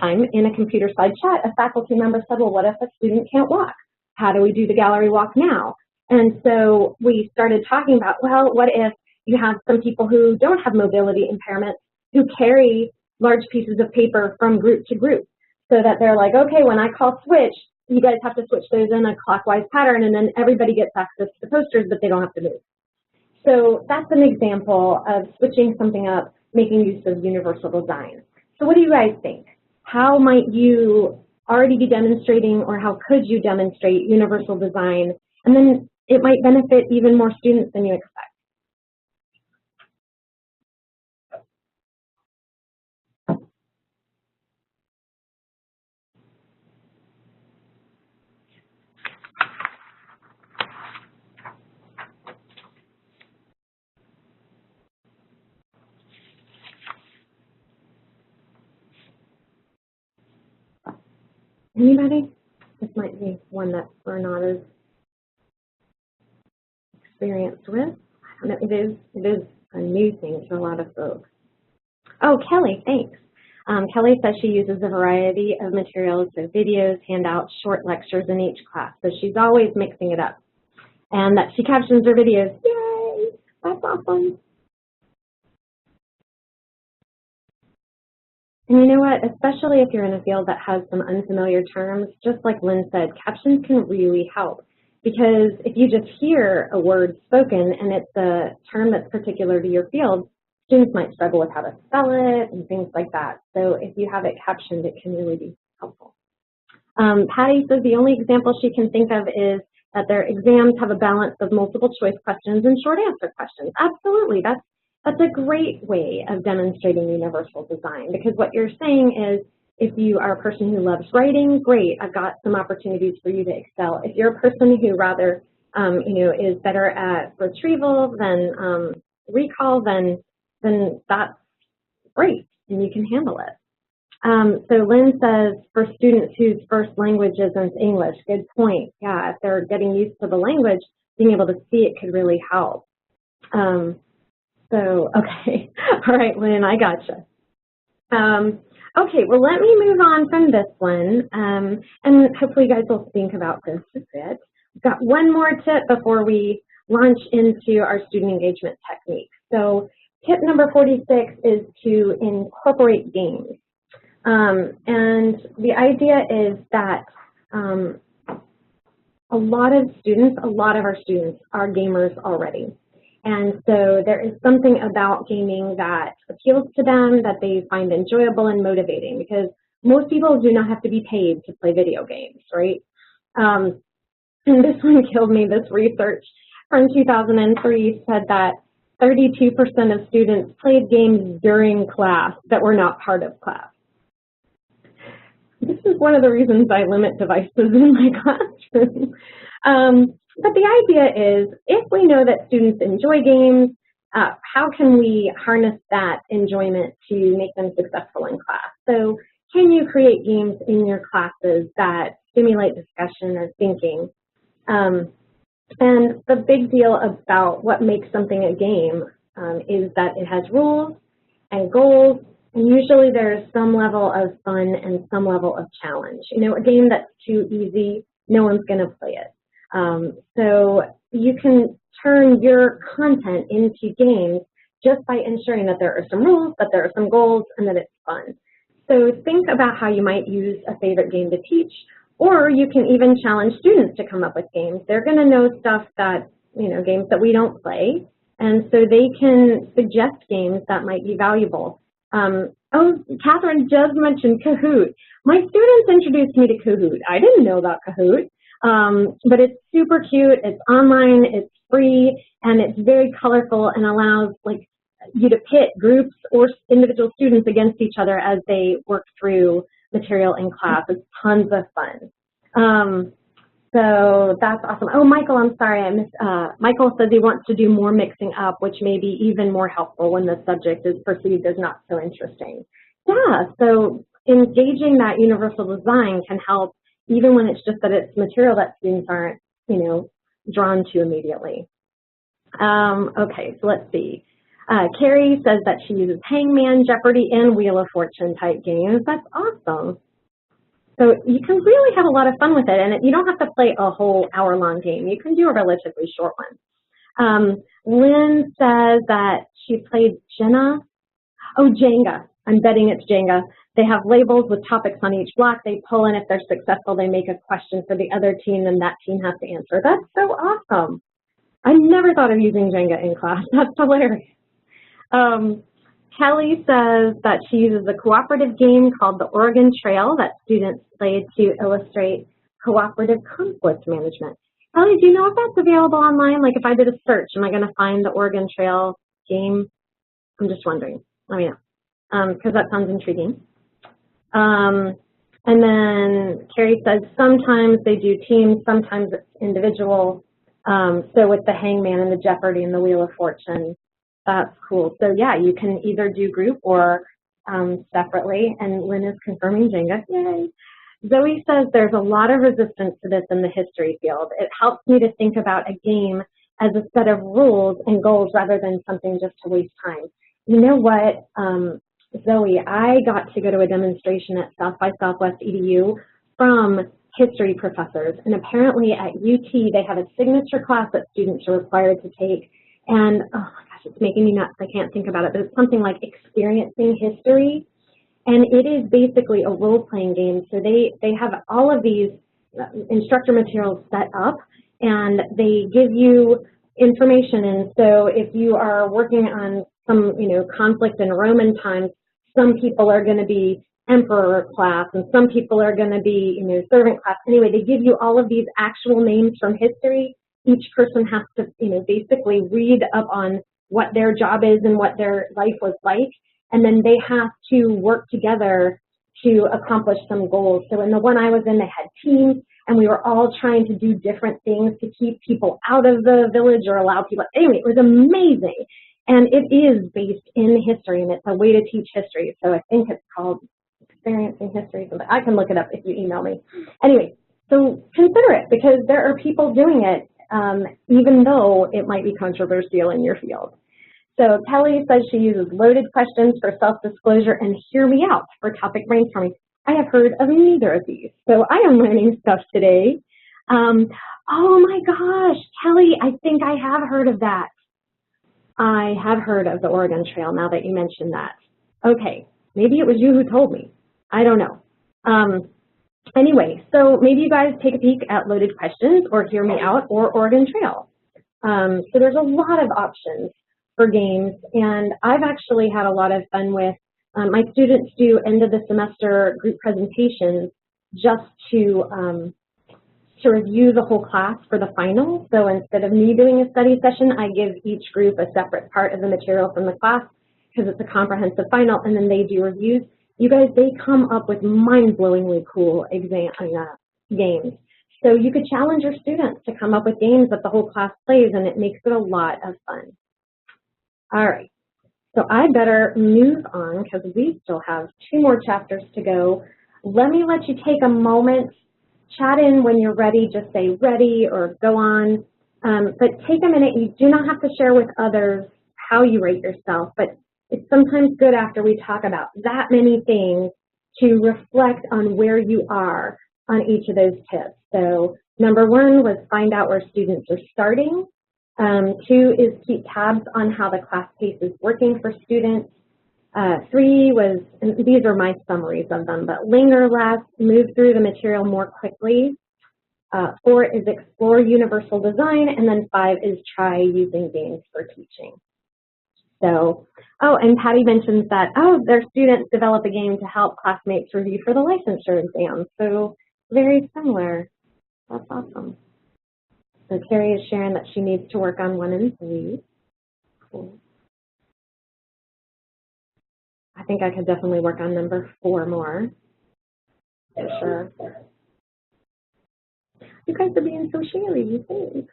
time in a Computerside chat, a faculty member said, well, what if a student can't walk? How do we do the gallery walk now? And so we started talking about, well, what if you have some people who don't have mobility impairments who carry large pieces of paper from group to group so that they're like, okay, when I call switch, you guys have to switch those in a clockwise pattern and then everybody gets access to the posters, but they don't have to move. So that's an example of switching something up, making use of universal design. So what do you guys think? How might you already be demonstrating or how could you demonstrate universal design? And then it might benefit even more students than you expect. Anybody? This might be one that we're not as experienced with. I don't know, it is a new thing to a lot of folks. Oh, Kelly, thanks. Kelly says she uses a variety of materials, so videos, handouts, short lectures in each class. So she's always mixing it up. And that she captions her videos. Yay! That's awesome. And you know what? Especially if you're in a field that has some unfamiliar terms, just like Lynn said, captions can really help. Because if you just hear a word spoken and it's a term that's particular to your field, students might struggle with how to spell it and things like that. So if you have it captioned, it can really be helpful. Patty says the only example she can think of is that their exams have a balance of multiple choice questions and short answer questions. Absolutely, that's a great way of demonstrating universal design, because what you're saying is if you are a person who loves writing, great, I've got some opportunities for you to excel. If you're a person who rather is better at retrieval than recall, then that's great and you can handle it. So Lynn says for students whose first language isn't English, good point. Yeah, if they're getting used to the language, being able to see it could really help. So, okay, all right, Lynn, I gotcha. Okay, well, let me move on from this one, and hopefully you guys will think about this a bit. We've got one more tip before we launch into our student engagement techniques. So tip number 46 is to incorporate games. And the idea is that a lot of our students are gamers already. And so there is something about gaming that appeals to them, that they find enjoyable and motivating, because most people do not have to be paid to play video games, right? And this one killed me. This research from 2003 said that 32% of students played games during class that were not part of class. This is one of the reasons I limit devices in my classroom. But the idea is, if we know that students enjoy games, how can we harness that enjoyment to make them successful in class? So can you create games in your classes that stimulate discussion or thinking? And the big deal about what makes something a game is that it has rules and goals, and usually there's some level of fun and some level of challenge. You know, a game that's too easy, no one's going to play it. So you can turn your content into games just by ensuring that there are some rules, that there are some goals, and that it's fun. So think about how you might use a favorite game to teach, or you can even challenge students to come up with games. They're going to know stuff that, games that we don't play, and so they can suggest games that might be valuable. Oh, Catherine just mentioned Kahoot. My students introduced me to Kahoot. I didn't know about Kahoot. But it's super cute, it's online, it's free, and it's very colorful and allows you to pit groups or individual students against each other as they work through material in class. It's tons of fun. So that's awesome. Oh, Michael, I'm sorry, I missed. Michael says he wants to do more mixing up, which may be even more helpful when the subject is perceived as not so interesting. Yeah, so engaging that universal design can help even when it's just that it's material that students aren't, drawn to immediately. Okay, so let's see. Carrie says that she uses Hangman, Jeopardy, and Wheel of Fortune type games. That's awesome. So you can really have a lot of fun with it, and you don't have to play a whole hour-long game. You can do a relatively short one. Lynn says that she played Jenna. Oh, Jenga. I'm betting it's Jenga. They have labels with topics on each block. They pull in. If they're successful, they make a question for the other team, and that team has to answer. That's so awesome. I never thought of using Jenga in class. That's hilarious. Kelly says that she uses a cooperative game called the Oregon Trail that students played to illustrate cooperative conflict management. Kelly, do you know if that's available online? Like if I did a search, am I going to find the Oregon Trail game? I'm just wondering. Let me know, because that sounds intriguing. And then Carrie says sometimes they do teams, sometimes it's individual. So with the Hangman and the Jeopardy and the Wheel of Fortune, that's cool. So yeah, you can either do group or separately. And Lynn is confirming Jenga. Yay! Zoe says there's a lot of resistance to this in the history field. It helps me to think about a game as a set of rules and goals rather than something just to waste time. You know what, Zoe, I got to go to a demonstration at South by Southwest EDU from history professors, and apparently at UT they have a signature class that students are required to take, and oh my gosh, it's making me nuts, I can't think about it, but it's something like experiencing history, and it is basically a role-playing game. So they have all of these instructor materials set up, and they give you information, and so if you are working on some conflict in Roman times, some people are going to be emperor class, and some people are going to be servant class. Anyway, they give you all of these actual names from history. Each person has to basically read up on what their job is and what their life was like, and then they have to work together to accomplish some goals. So in the one I was in, they had teams, and we were all trying to do different things to keep people out of the village or allow people. Anyway, it was amazing. And it is based in history, and it's a way to teach history. So I think it's called Experiencing History. I can look it up if you email me. Anyway, so consider it, because there are people doing it, even though it might be controversial in your field. So Kelly says she uses loaded questions for self-disclosure and hear me out for topic brainstorming. I have heard of neither of these, so I am learning stuff today. Oh my gosh, Kelly, I think I have heard of that. I have heard of the Oregon Trail now that you mentioned that. Okay, maybe it was you who told me. I don't know. Anyway, so maybe you guys take a peek at loaded questions or hear me out or Oregon Trail. So there's a lot of options for games, and I've actually had a lot of fun with my students do end of the semester group presentations just to review the whole class for the final. So instead of me doing a study session, I give each group a separate part of the material from the class because it's a comprehensive final, and then they do reviews. You guys, they come up with mind-blowingly cool games. So you could challenge your students to come up with games that the whole class plays, and it makes it a lot of fun. All right, so I better move on because we still have 2 more chapters to go. Let me let you take a moment, chat in when you're ready, just say ready or go on. But take a minute. You do not have to share with others how you rate yourself, but it's sometimes good after we talk about that many things to reflect on where you are on each of those tips. So number 1 was find out where students are starting. 2 is keep tabs on how the class pace is working for students. 3 was, and these are my summaries of them, but linger less, move through the material more quickly. 4 is explore universal design, and then 5 is try using games for teaching. So, oh, and Patty mentions that, oh, their students develop a game to help classmates review for the licensure exam. So very similar. That's awesome. So Carrie is sharing that she needs to work on 1 and 3. Cool. I think I could definitely work on number 4 more, for sure. You guys are being so sharey, thanks.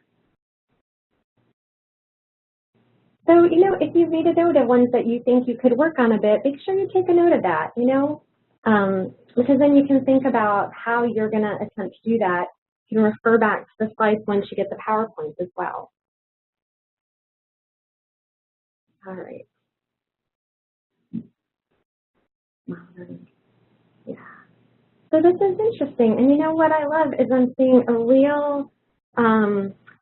So, if you made a note of ones that you think you could work on a bit, make sure you take a note of that, because then you can think about how you're going to attempt to do that. You can refer back to the slides once you get the PowerPoint as well. All right. Yeah. So this is interesting, and what I love is I'm seeing a real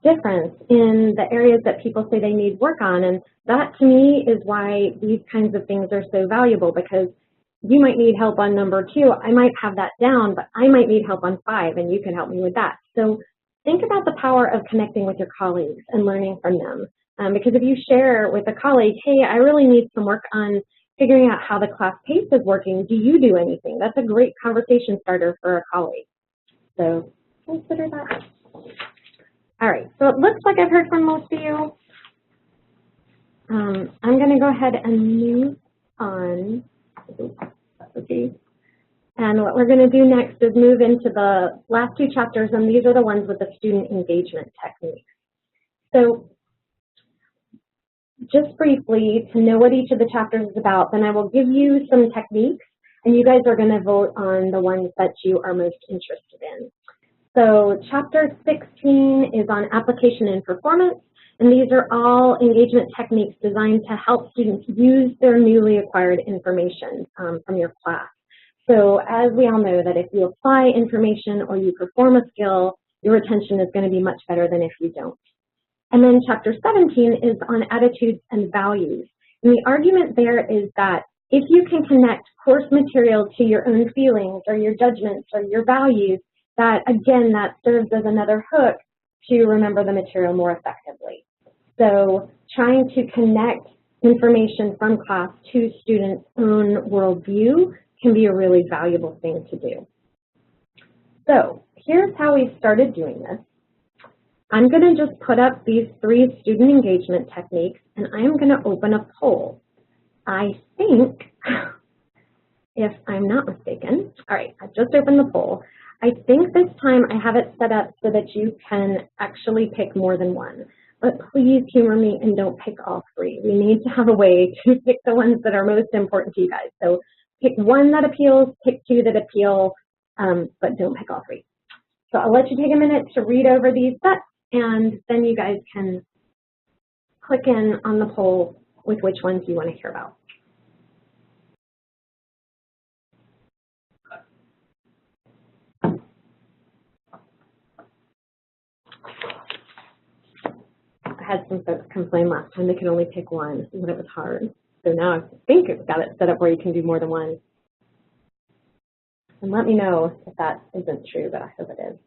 difference in the areas that people say they need work on, and that to me is why these kinds of things are so valuable, because you might need help on number 2. I might have that down, but I might need help on 5, and you can help me with that. So think about the power of connecting with your colleagues and learning from them, because if you share with a colleague, hey, I really need some work on figuring out how the class pace is working, do you do anything? That's a great conversation starter for a colleague. So consider that. All right, so it looks like I've heard from most of you. I'm going to go ahead and move on. Okay. And what we're going to do next is move into the last 2 chapters, and these are the ones with the student engagement techniques. So just briefly, to know what each of the chapters is about, then I will give you some techniques, And you guys are going to vote on the ones that you are most interested in. So Chapter 16 is on application and performance, and these are all engagement techniques designed to help students use their newly acquired information from your class. So as we all know that if you apply information or you perform a skill, your retention is going to be much better than if you don't. And then Chapter 17 is on attitudes and values. And the argument there is that if you can connect course material to your own feelings or your judgments or your values, that again, that serves as another hook to remember the material more effectively. So trying to connect information from class to students' own worldview can be a really valuable thing to do. So here's how we started doing this. I'm going to just put up these 3 student engagement techniques, and I am going to open a poll. I think, if I'm not mistaken, all right, I just opened the poll. I think this time I have it set up so that you can actually pick more than one. But please humor me and don't pick all 3. We need to have a way to pick the ones that are most important to you guys. So pick 1 that appeals, pick 2 that appeal, but don't pick all 3. So I'll let you take a minute to read over these sets, and then you guys can click in on the poll with which ones you want to hear about. I had some folks complain last time they could only pick 1, and it was hard. So now I think I've got it set up where you can do more than 1. And let me know if that isn't true, but I hope it is.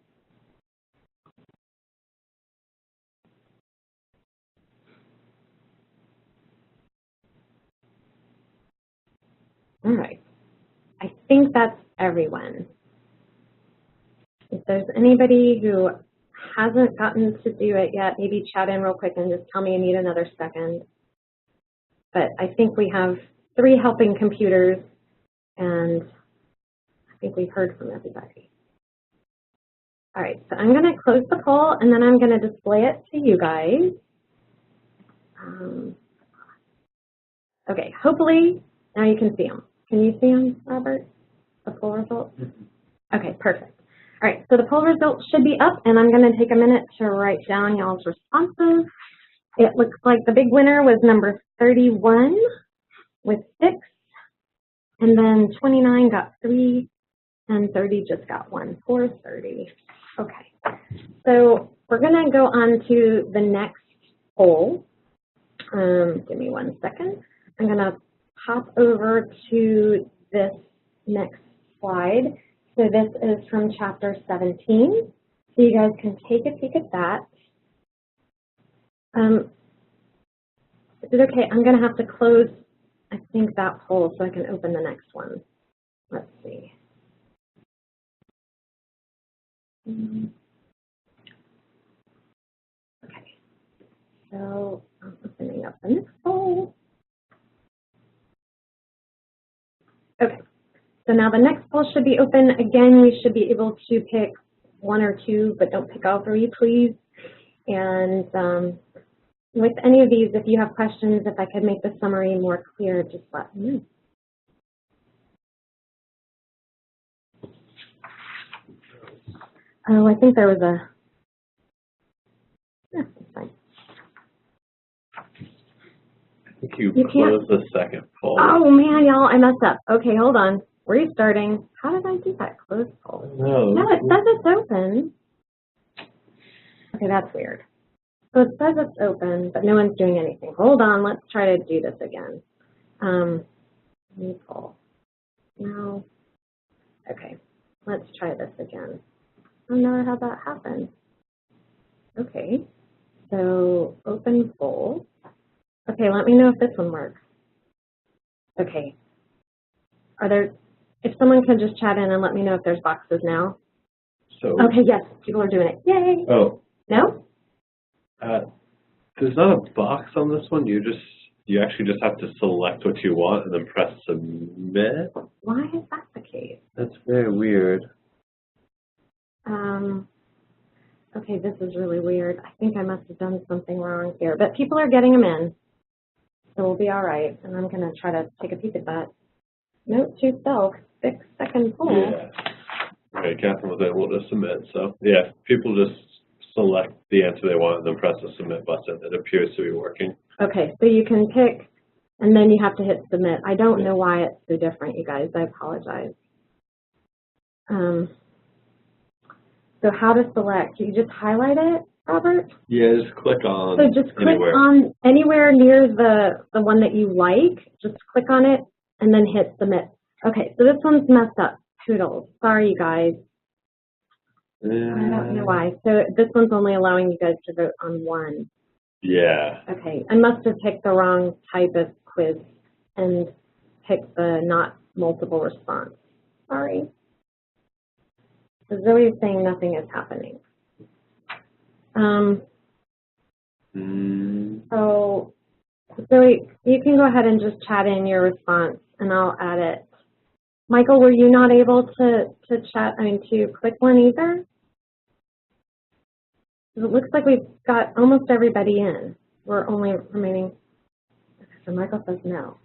All right. I think that's everyone. If there's anybody who hasn't gotten to do it yet, maybe chat in real quick and just tell me you need another second. But I think we have 3 helping computers, and I think we've heard from everybody. All right, so I'm going to close the poll, and then I'm going to display it to you guys. Okay, hopefully now you can see them. Can you see them, Robert, the poll results? Okay, perfect. All right, so the poll results should be up, and I'm going to take a minute to write down y'all's responses. It looks like the big winner was number 31 with 6, and then 29 got 3, and 30 just got 1. Poor 30. Okay, so we're going to go on to the next poll. Give me 1 second. I'm going to hop over to this next slide. So this is from Chapter 17. So you guys can take a peek at that. Is it okay? I'm going to have to close, I think, that poll so I can open the next one. Let's see. Okay. So I'm opening up the next poll. Okay. So now the next poll should be open. Again, we should be able to pick 1 or 2, but don't pick all 3, please. And with any of these, if you have questions, if I could make the summary more clear, just let me know. Oh, I think there was a, yeah, that's fine. I think you closed the second poll. Oh man, y'all, I messed up. Okay, hold on. Restarting. How did I do that? Close poll. No, it says it's open. Okay, that's weird. So it says it's open, but no one's doing anything. Hold on, let's try to do this again. New poll. No. Okay, let's try this again. I've never had that happen. Okay, so open poll. Okay, let me know if this one works. Okay. Are there, if someone can just chat in and let me know if there's boxes now. So. Okay, yes, people are doing it. Yay. Oh. No? There's not a box on this one. You actually just have to select what you want and then press submit. Why is that the case? That's very weird. Okay, this is really weird. I think I must have done something wrong here, but people are getting them in, so we'll be all right. And I'm going to try to take a peek at that. Note to self, 6-second poll. Yeah. Okay, Catherine was able to submit. So yeah, people just select the answer they want and then press the submit button. It appears to be working. Okay, so you can pick and then you have to hit submit. I don't know why it's so different, you guys. I apologize. So how to select? You just highlight it, Robert? Yeah, just click on So just click anywhere. on anywhere near the one that you like. Just click on it and then hit submit. Okay, so this one's messed up. Toodles. Sorry, you guys. I don't know why. So this one's only allowing you guys to vote on one. Yeah. Okay, I must have picked the wrong type of quiz and picked the not multiple response. Sorry. So Zoe is saying nothing is happening. So Zoe, you can go ahead and just chat in your response and I'll add it. Michael, were you not able to click one either? It looks like we've got almost everybody in. We're only remaining. So Michael says no.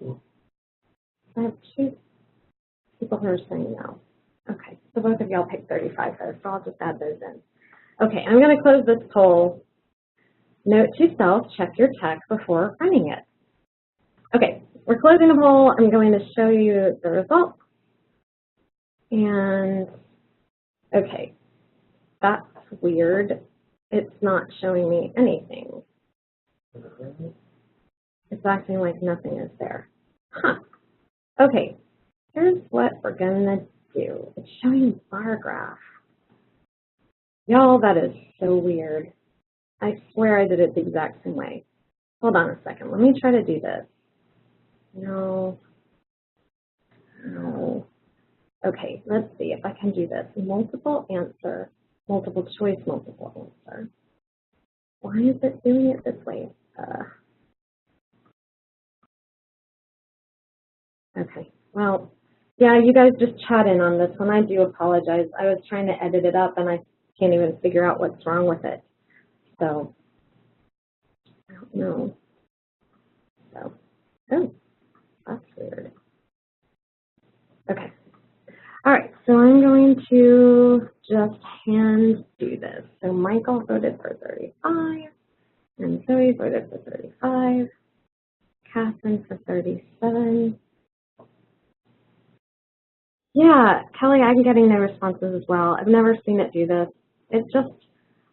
I have 2 people who are saying no. Okay, so both of y'all picked 35 there, so I'll just add those in. Okay, I'm going to close this poll. Note to self, check your text before running it. Okay, we're closing the poll. I'm going to show you the results. And, okay, that's weird. It's not showing me anything. It's acting like nothing is there. Huh. Okay, here's what we're going to do. It's showing a bar graph. Y'all, that is so weird. I swear I did it the exact same way. Hold on a second. Let me try to do this. No. No. Okay, let's see if I can do this. Multiple answer, multiple choice, multiple answer. Why is it doing it this way? Okay, well, yeah, you guys just chat in on this one. I do apologize. I was trying to edit it up and I can't even figure out what's wrong with it. So, I don't know. So, oh, that's weird. Okay. All right, so I'm going to just hand do this. So Michael voted for 35, and Zoe voted for 35, Catherine for 37. Yeah, Kelly, I'm getting no responses as well. I've never seen it do this. It just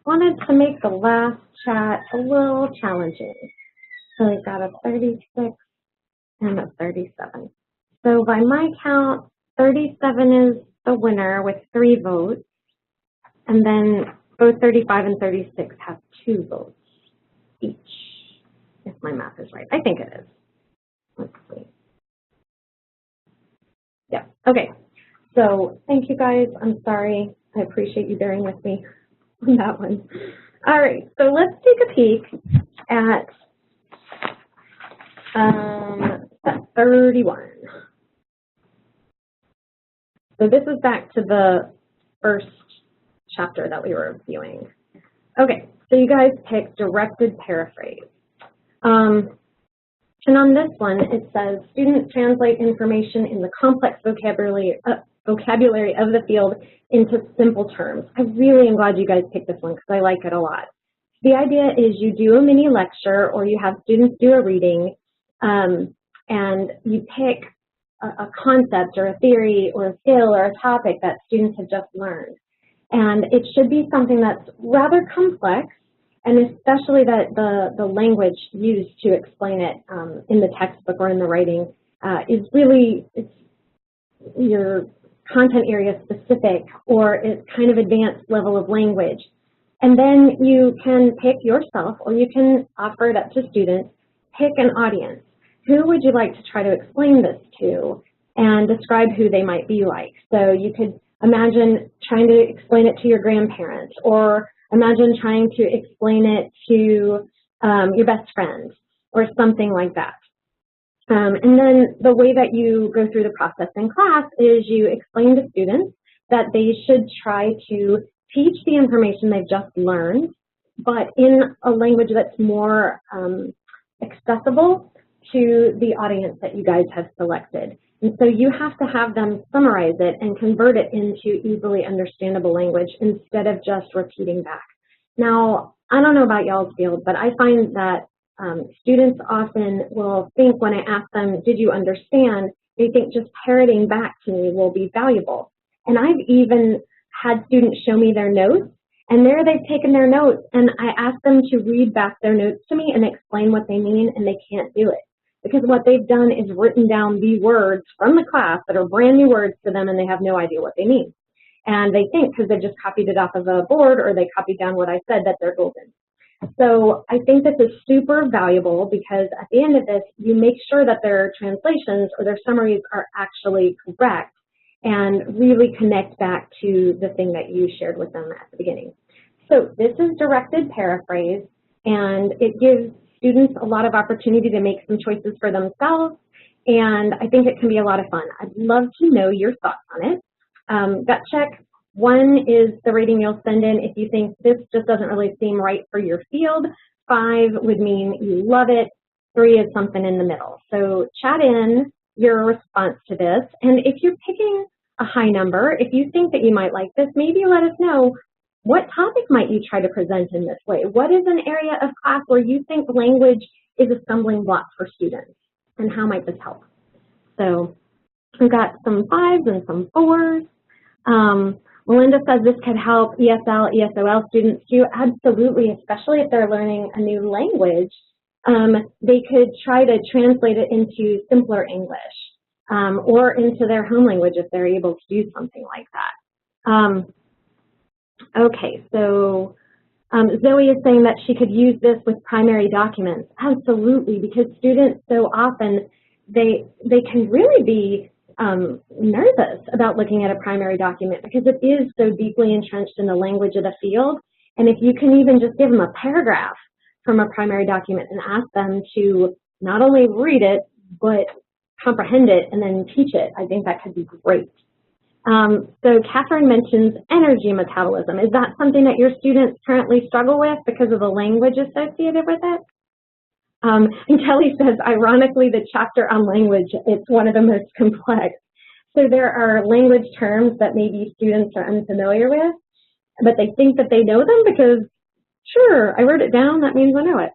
wanted to make the last chat a little challenging. So we've got a 36 and a 37. So by my count, 37 is the winner with 3 votes, and then both 35 and 36 have 2 votes each, if my math is right. I think it is. Let's see. Yeah, okay. So thank you guys. I'm sorry. I appreciate you bearing with me on that one. All right, so let's take a peek at 31. So this is back to the first chapter that we were reviewing. Okay, so you guys picked directed paraphrase. And on this one, it says, students translate information in the complex vocabulary of the field into simple terms. I really am glad you guys picked this one because I like it a lot. The idea is you do a mini lecture or you have students do a reading and you pick a concept or a theory or a skill or a topic that students have just learned. And it should be something that's rather complex, and especially that the language used to explain it in the textbook or in the writing is really, it's your content area specific or it's kind of advanced level of language. And then you can pick yourself or you can offer it up to students, pick an audience. Who would you like to try to explain this to and describe who they might be like? So you could imagine trying to explain it to your grandparents or imagine trying to explain it to your best friend or something like that. And then the way that you go through the process in class is you explain to students that they should try to teach the information they've just learned, but in a language that's more accessible to the audience that you guys have selected. And so you have to have them summarize it and convert it into easily understandable language instead of just repeating back. Now, I don't know about y'all's field, but I find that students often will think when I ask them, did you understand, they think just parroting back to me will be valuable. And I've even had students show me their notes, and there they've taken their notes, and I ask them to read back their notes to me and explain what they mean, and they can't do it. Because what they've done is written down the words from the class that are brand new words to them, and they have no idea what they mean. And they think because they just copied it off of a board or they copied down what I said that they're golden. So I think this is super valuable because at the end of this, you make sure that their translations or their summaries are actually correct and really connect back to the thing that you shared with them at the beginning. So this is directed paraphrase, and it gives students a lot of opportunity to make some choices for themselves, and I think it can be a lot of fun. I'd love to know your thoughts on it. Gut check. 1 is the rating you'll send in if you think this just doesn't really seem right for your field. 5 would mean you love it. 3 is something in the middle. So chat in your response to this, and if you're picking a high number, if you think that you might like this, maybe let us know what topic might you try to present in this way. What is an area of class where you think language is a stumbling block for students, and how might this help? So we've got some 5s and some 4s. Melinda says this could help ESL, ESOL students too. Absolutely, especially if they're learning a new language. They could try to translate it into simpler English or into their home language if they're able to do something like that. Okay, so Zoe is saying that she could use this with primary documents. Absolutely, because students so often, they can really be nervous about looking at a primary document because it is so deeply entrenched in the language of the field. And if you can even just give them a paragraph from a primary document and ask them to not only read it, but comprehend it and then teach it, I think that could be great. So Catherine mentions energy metabolism. Is that something that your students currently struggle with because of the language associated with it? And Kelly says, ironically, the chapter on language, it's one of the most complex. So there are language terms that maybe students are unfamiliar with, but they think that they know them because, sure, I wrote it down, that means I know it.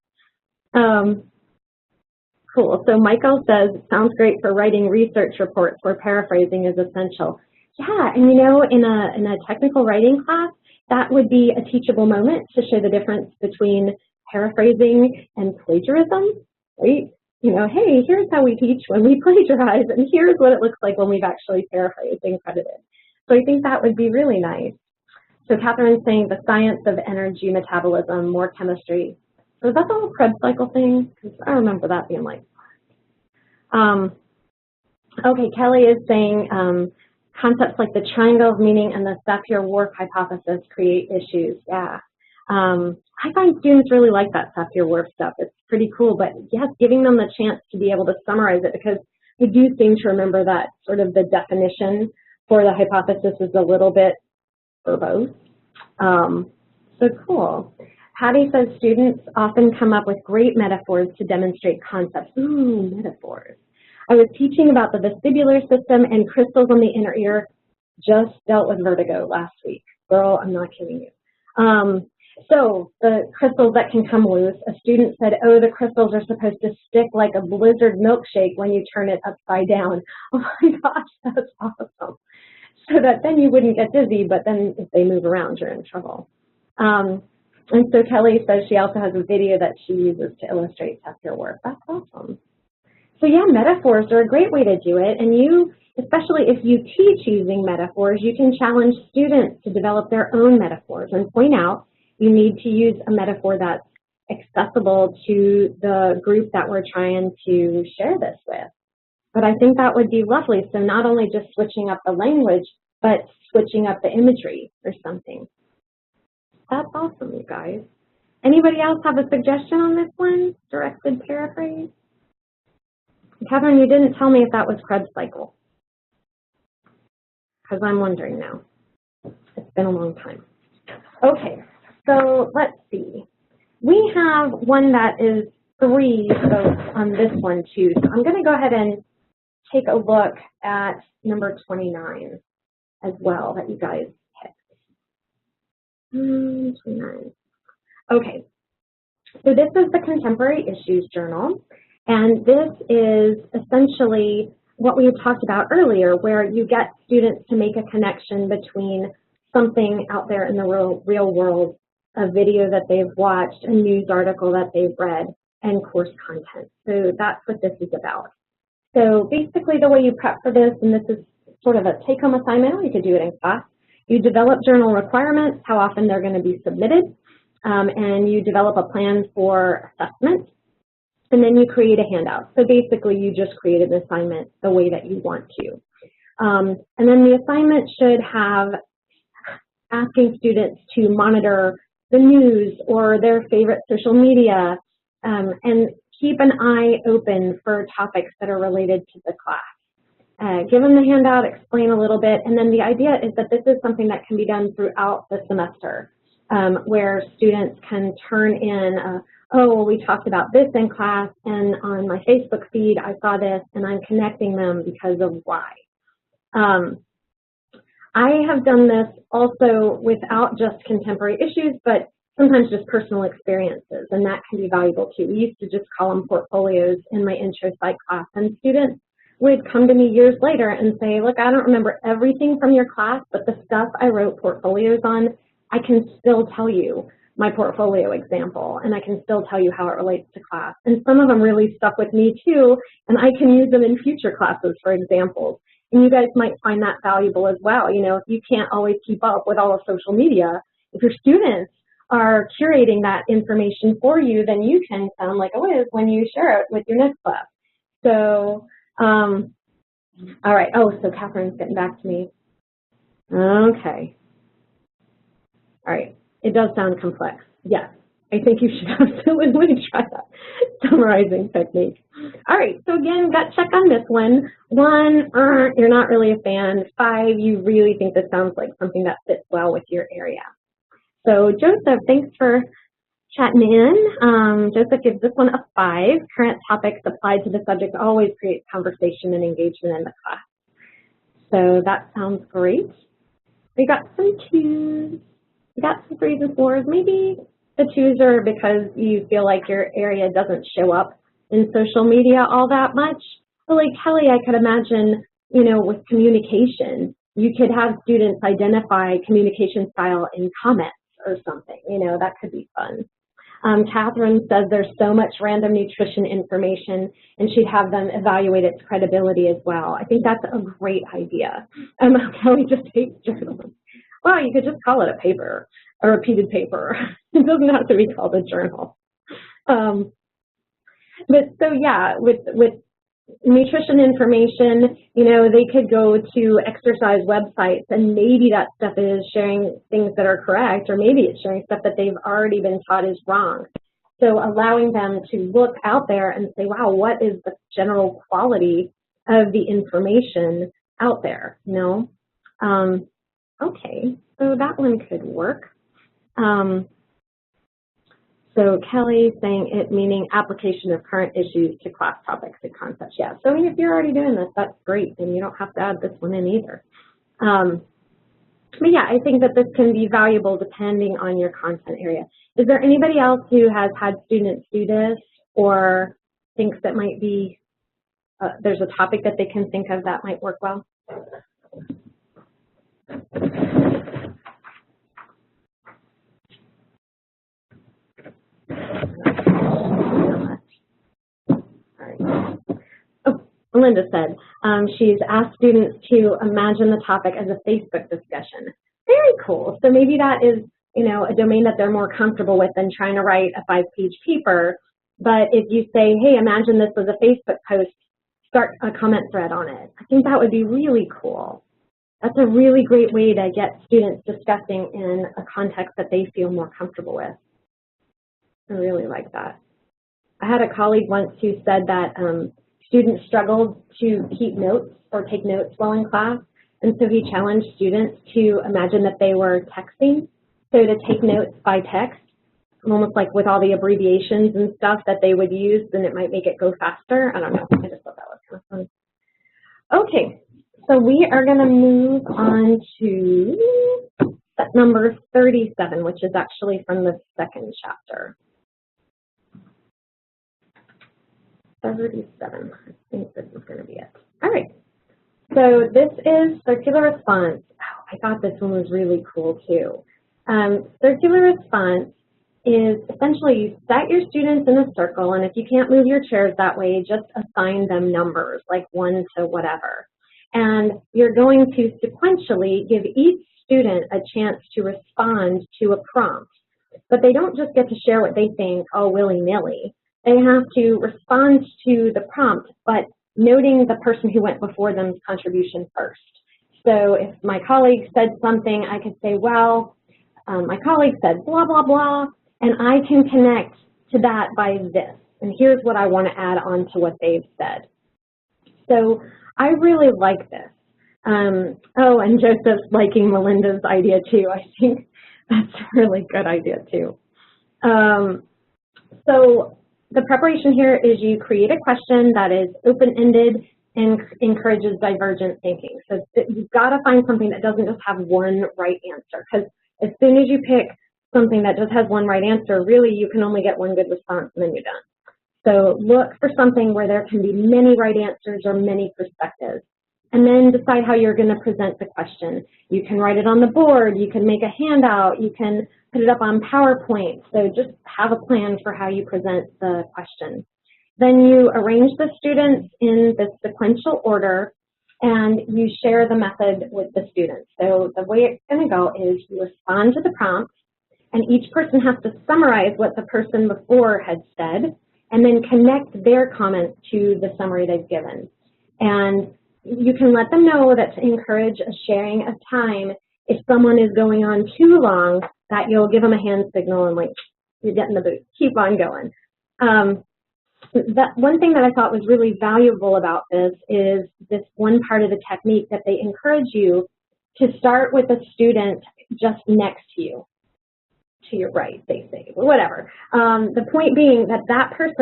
Cool. So Michael says, sounds great for writing research reports where paraphrasing is essential. Yeah, and you know, in a technical writing class, that would be a teachable moment to show the difference between paraphrasing and plagiarism, right? You know, hey, here's how we teach when we plagiarize, and here's what it looks like when we've actually paraphrased and credited. So I think that would be really nice. So Catherine's saying the science of energy metabolism, more chemistry. So is that the whole Krebs cycle thing? Because I remember that being like, okay, Kelly is saying concepts like the triangle of meaning and the Sapir-Whorf hypothesis create issues. Yeah. I find students really like that Sapir-Whorf stuff. It's pretty cool, but yes, giving them the chance to be able to summarize it, because I do seem to remember that sort of the definition for the hypothesis is a little bit verbose. So cool. Patty says students often come up with great metaphors to demonstrate concepts. Ooh, metaphors. I was teaching about the vestibular system and crystals on the inner ear. Just dealt with vertigo last week. Girl, I'm not kidding you. So the crystals that can come loose, a student said, oh, the crystals are supposed to stick like a blizzard milkshake when you turn it upside down. Oh my gosh, that's awesome. So that then you wouldn't get dizzy, but then if they move around, you're in trouble. And so Kelly says she also has a video that she uses to illustrate Sapir-Whorf. That's awesome. So yeah, metaphors are a great way to do it. And you, especially if you teach using metaphors, you can challenge students to develop their own metaphors and point out you need to use a metaphor that's accessible to the group that we're trying to share this with. But I think that would be lovely. So not only just switching up the language, but switching up the imagery or something. That's awesome, you guys. Anybody else have a suggestion on this one? Directed paraphrase? Catherine, you didn't tell me if that was Krebs cycle, because I'm wondering now. It's been a long time. Okay, so let's see. We have one that is 3 votes on this one too. So I'm going to go ahead and take a look at number 29 as well that you guys picked. 29. Okay, so this is the Contemporary Issues Journal, and this is essentially what we had talked about earlier, where you get students to make a connection between something out there in the real world, a video that they've watched, a news article that they've read, and course content. So that's what this is about. So basically the way you prep for this, and this is sort of a take-home assignment, or you could do it in class, you develop journal requirements, how often they're going to be submitted, and you develop a plan for assessment, and then you create a handout. So basically you just create an assignment the way that you want to. And then the assignment should have asking students to monitor the news or their favorite social media, and keep an eye open for topics that are related to the class. Give them the handout, explain a little bit, and then the idea is that this is something that can be done throughout the semester, where students can turn in, oh, well, we talked about this in class, and on my Facebook feed I saw this, and I'm connecting them because of why. I have done this also without just contemporary issues, but sometimes just personal experiences, and that can be valuable too. We used to just call them portfolios in my intro psych class, and students would come to me years later and say, look, I don't remember everything from your class, but the stuff I wrote portfolios on, I can still tell you my portfolio example, and I can still tell you how it relates to class. And some of them really stuck with me too, and I can use them in future classes for examples. And you guys might find that valuable as well. You know, if you can't always keep up with all of social media, if your students are curating that information for you, then you can sound like a whiz when you share it with your next class. So, all right. Oh, so Catherine's getting back to me. Okay. All right. It does sound complex. Yes. I think you should absolutely try that summarizing technique. All right, so again, gut check on this one. 1, you're not really a fan. 5, you really think this sounds like something that fits well with your area. So Joseph, thanks for chatting in. Joseph gives this one a 5. Current topics applied to the subject always create conversation and engagement in the class. So that sounds great. We got some 2s. We got some 3s and 4s. Maybe the 2s are because you feel like your area doesn't show up in social media all that much. But like Kelly, I could imagine, you know, with communication, you could have students identify communication style in comments or something. You know, that could be fun. Catherine says there's so much random nutrition information, and she'd have them evaluate its credibility as well. I think that's a great idea. Kelly just hates journals. Well, you could just call it a paper, a repeated paper. It doesn't have to be called a journal. But so yeah, with nutrition information, you know, they could go to exercise websites, and maybe that stuff is sharing things that are correct, or maybe it's sharing stuff that they've already been taught is wrong. So allowing them to look out there and say, wow, what is the general quality of the information out there, you know? Okay, so that one could work. So Kelly saying it meaning application of current issues to class topics and concepts. Yeah, so I mean, if you're already doing this, that's great, and you don't have to add this one in either. But yeah, I think that this can be valuable depending on your content area. Is there anybody else who has had students do this or thinks that might be, there's a topic that they can think of that might work well? Melinda said she's asked students to imagine the topic as a Facebook discussion. Very cool. So maybe that is, you know, a domain that they're more comfortable with than trying to write a 5-page paper. But if you say, hey, imagine this was a Facebook post, start a comment thread on it. I think that would be really cool. That's a really great way to get students discussing in a context that they feel more comfortable with. I really like that. I had a colleague once who said that students struggled to keep notes or take notes while in class, and so he challenged students to imagine that they were texting, so to take notes by text, almost like with all the abbreviations and stuff that they would use, then it might make it go faster. I don't know. I just thought that was kind of fun. So we are going to move on to step number 37, which is actually from the second chapter. 37, I think this is going to be it. All right, so this is circular response. Oh, I thought this one was really cool too. Circular response is essentially you set your students in a circle, and if you can't move your chairs that way, just assign them numbers, like 1 to whatever. And you're going to sequentially give each student a chance to respond to a prompt. But they don't just get to share what they think all willy-nilly. They have to respond to the prompt, but noting the person who went before them's contribution first. So if my colleague said something, I could say, well, my colleague said blah, blah, blah, and I can connect to that by this. And here's what I want to add on to what they've said. So I really like this. Oh, and Joseph's liking Melinda's idea too. I think that's a really good idea too. So the preparation here is you create a question that is open-ended and encourages divergent thinking. So you've got to find something that doesn't just have one right answer, because as soon as you pick something that just has one right answer, really you can only get one good response and then you're done. So look for something where there can be many right answers or many perspectives. And then decide how you're going to present the question. You can write it on the board, you can make a handout, you can put it up on PowerPoint. So just have a plan for how you present the question. Then you arrange the students in the sequential order and you share the method with the students. So the way it's going to go is you respond to the prompt, and each person has to summarize what the person before had said and then connect their comments to the summary they've given. And you can let them know that to encourage a sharing of time, if someone is going on too long, that you'll give them a hand signal and like, you're getting the boot, keep on going. That one thing that I thought was really valuable about this is this one part of the technique that they encourage you to start with a student just next to you. To your right, they say, or whatever. The point being that that first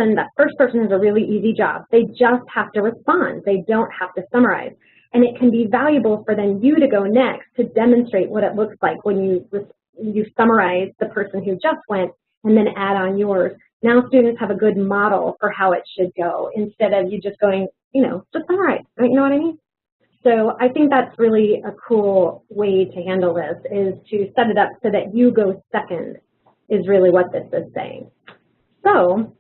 person has a really easy job. They just have to respond. They don't have to summarize. And it can be valuable for then you to go next to demonstrate what it looks like when you summarize the person who just went and then add on yours. Now students have a good model for how it should go instead of you just going, just summarize. You know what I mean? So I think that's really a cool way to handle this, is to set it up so that you go second is really what this is saying. So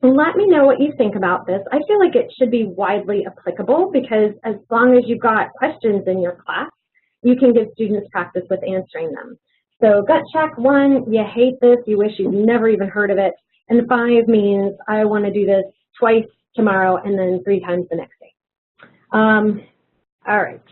let me know what you think about this. I feel like it should be widely applicable because as long as you've got questions in your class, you can give students practice with answering them. So gut check 1, you hate this, you wish you'd never even heard of it. And 5 means I want to do this twice tomorrow and then 3 times the next day. All right,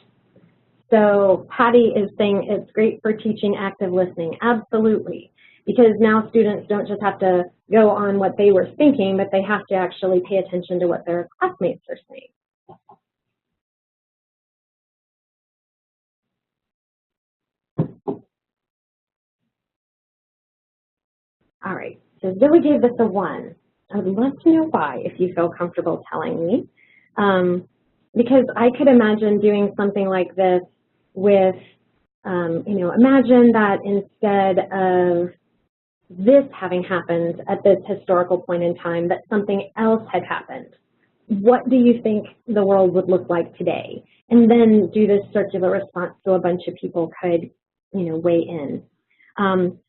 so Patty is saying it's great for teaching active listening. Absolutely, because now students don't just have to go on what they were thinking, but they have to actually pay attention to what their classmates are saying. All right, so Billy gave this a 1. I would love to know why, if you feel comfortable telling me. Because I could imagine doing something like this with, imagine that instead of this having happened at this historical point in time, that something else had happened. What do you think the world would look like today? And then do this circular response so a bunch of people could, weigh in.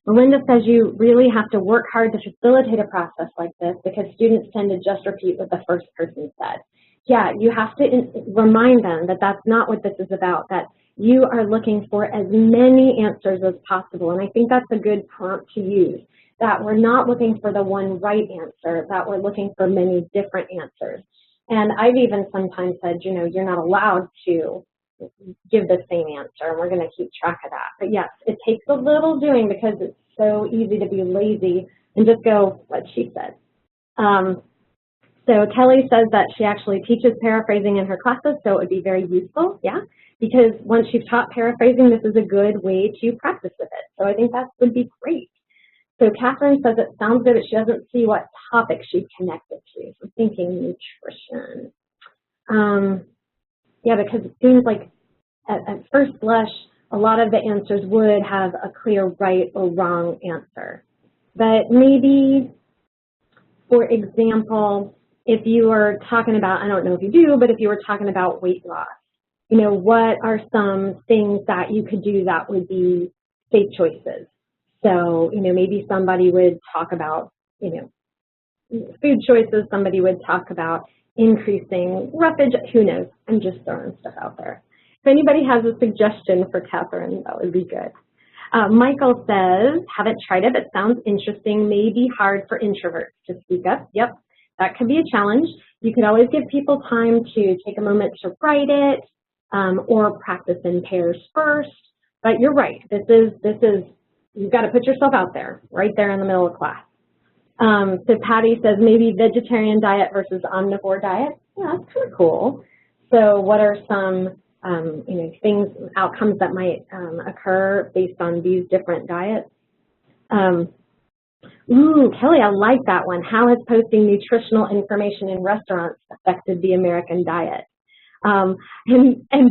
Melinda says you really have to work hard to facilitate a process like this because students tend to just repeat what the first person said. Yeah, you have to remind them that that's not what this is about, that you are looking for as many answers as possible. And I think that's a good prompt to use, that we're not looking for the one right answer, that we're looking for many different answers. And I've even sometimes said, you're not allowed to give the same answer, and we're going to keep track of that. But yes, it takes a little doing because it's so easy to be lazy and just go what she said. So Kelly says that she actually teaches paraphrasing in her classes, so it would be very useful, yeah, because once you've taught paraphrasing, this is a good way to practice with it. So I think that would be great. So Catherine says it sounds good, but she doesn't see what topic she'd connect it to. So thinking nutrition. Yeah, because it seems like at first blush, a lot of the answers would have a clear right or wrong answer. But maybe, for example, if you are talking about, I don't know if you do, but if you were talking about weight loss, you know, what are some things that you could do that would be safe choices? So, you know, maybe somebody would talk about, you know, food choices, somebody would talk about increasing roughage, who knows, I'm just throwing stuff out there. If anybody has a suggestion for Catherine, that would be good. Michael says, haven't tried it, but sounds interesting, may be hard for introverts to speak up. Yep, that could be a challenge. You could always give people time to take a moment to write it or practice in pairs first, but you're right, this is, you've got to put yourself out there, right there in the middle of class. So Patty says maybe vegetarian diet versus omnivore diet. Yeah, that's kind of cool. So what are some you know, things, outcomes that might occur based on these different diets? Kelly, I like that one. How has posting nutritional information in restaurants affected the American diet? And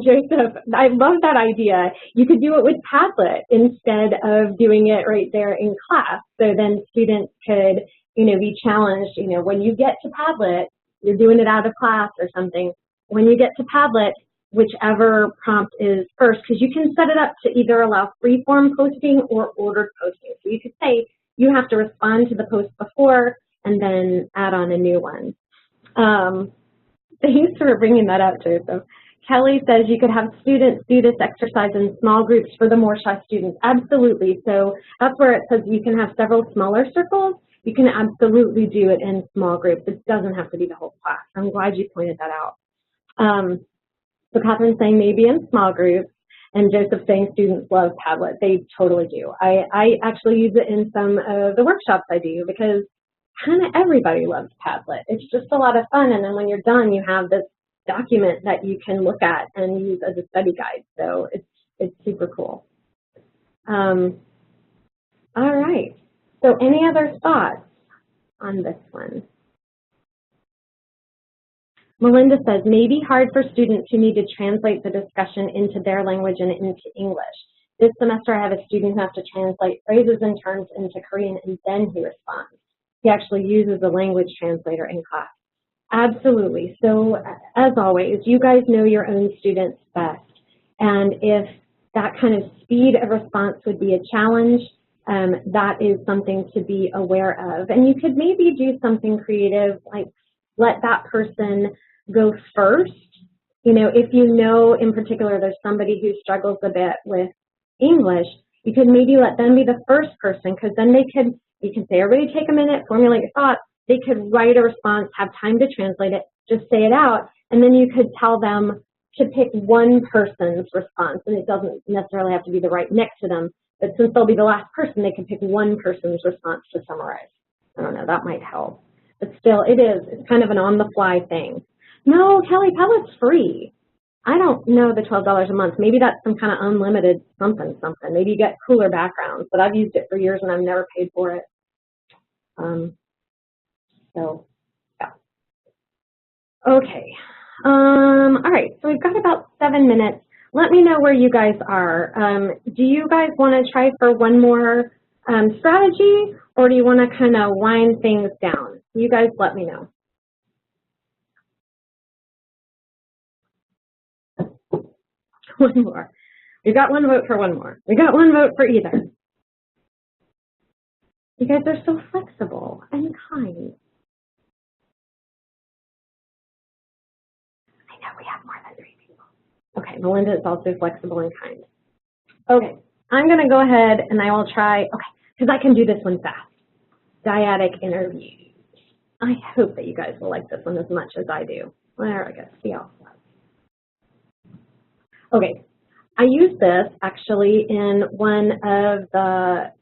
Joseph, I love that idea. You could do it with Padlet instead of doing it right there in class. So then students could, you know, be challenged, you know, when you get to Padlet, you're doing it out of class or something. When you get to Padlet, whichever prompt is first, because you can set it up to either allow free-form posting or ordered posting. So you could say you have to respond to the post before and then add on a new one. Thanks for bringing that up, Joseph. Kelly says you could have students do this exercise in small groups for the more shy students. Absolutely. So that's where it says you can have several smaller circles. You can absolutely do it in small groups. It doesn't have to be the whole class. I'm glad you pointed that out. So Catherine's saying maybe in small groups, and Joseph saying students love Padlet. They totally do. I actually use it in some of the workshops I do because kind of everybody loves Padlet. It's just a lot of fun, and then when you're done, you have this document that you can look at and use as a study guide. So it's super cool. All right. So any other thoughts on this one? Melinda says, maybe hard for students who need to translate the discussion into their language and into English. This semester I have a student who has to translate phrases and terms into Korean and then he responds. He actually uses a language translator in class. Absolutely. So as always, you guys know your own students best. And if that kind of speed of response would be a challenge, that is something to be aware of. And you could maybe do something creative, like let that person go first. You know, if you know in particular there's somebody who struggles a bit with English, you could maybe let them be the first person, because then you can say, everybody take a minute, formulate your thoughts. They could write a response, have time to translate it, just say it out, and then you could tell them to pick one person's response, and it doesn't necessarily have to be the right next to them, but since they'll be the last person, they can pick one person's response to summarize. I don't know, that might help. But still, it's kind of an on-the-fly thing. No, Kelly, Padlet's free. I don't know the $12 a month. Maybe that's some kind of unlimited something. Maybe you get cooler backgrounds, but I've used it for years and I've never paid for it. So, yeah. Okay. All right, so we've got about 7 minutes. Let me know where you guys are. Do you guys want to try for one more strategy, or do you want to kind of wind things down? You guys let me know. One more. We got one vote for one more. We got one vote for either. You guys are so flexible and kind. I know we have more than 3 people. Okay, Melinda is also flexible and kind. Okay, I'm going to go ahead and I will try, okay, because I can do this one fast. Dyadic interviews. I hope that you guys will like this one as much as I do. There we go, see how it goes. Okay, I use this actually in one of the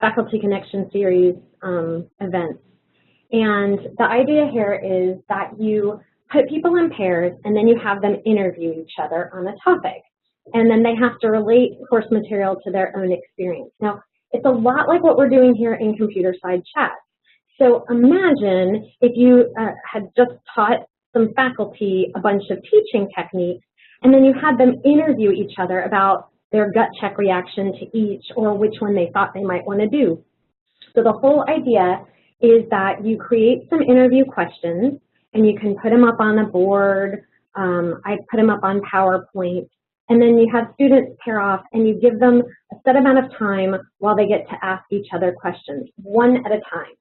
Faculty Connection Series events. And the idea here is that you put people in pairs and then you have them interview each other on a topic. And then they have to relate course material to their own experience. Now, it's a lot like what we're doing here in Computerside chat. So imagine if you had just taught some faculty a bunch of teaching techniques, and then you had them interview each other about their gut check reaction to each or which one they thought they might want to do. So the whole idea is that you create some interview questions, and you can put them up on a board. I put them up on PowerPoint, and then you have students pair off, and you give them a set amount of time while they get to ask each other questions, one at a time.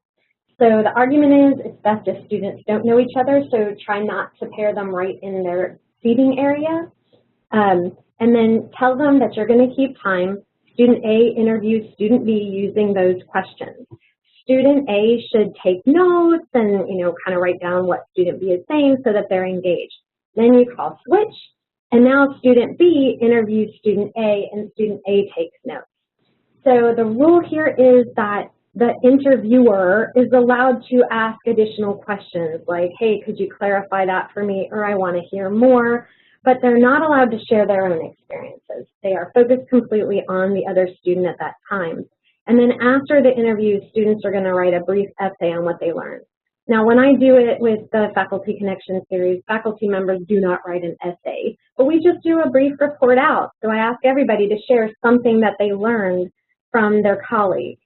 So the argument is it's best if students don't know each other, so try not to pair them right in their seating area. And then tell them that you're going to keep time. Student A interviews student B using those questions. Student A should take notes and, kind of write down what student B is saying so that they're engaged. Then you call switch, and now student B interviews student A, and student A takes notes. So the rule here is that the interviewer is allowed to ask additional questions like, hey, could you clarify that for me, or I want to hear more, but they're not allowed to share their own experiences. They are focused completely on the other student at that time. And then after the interview, students are going to write a brief essay on what they learned. Now, when I do it with the Faculty Connection series, faculty members do not write an essay, but we just do a brief report out. So I ask everybody to share something that they learned from their colleague.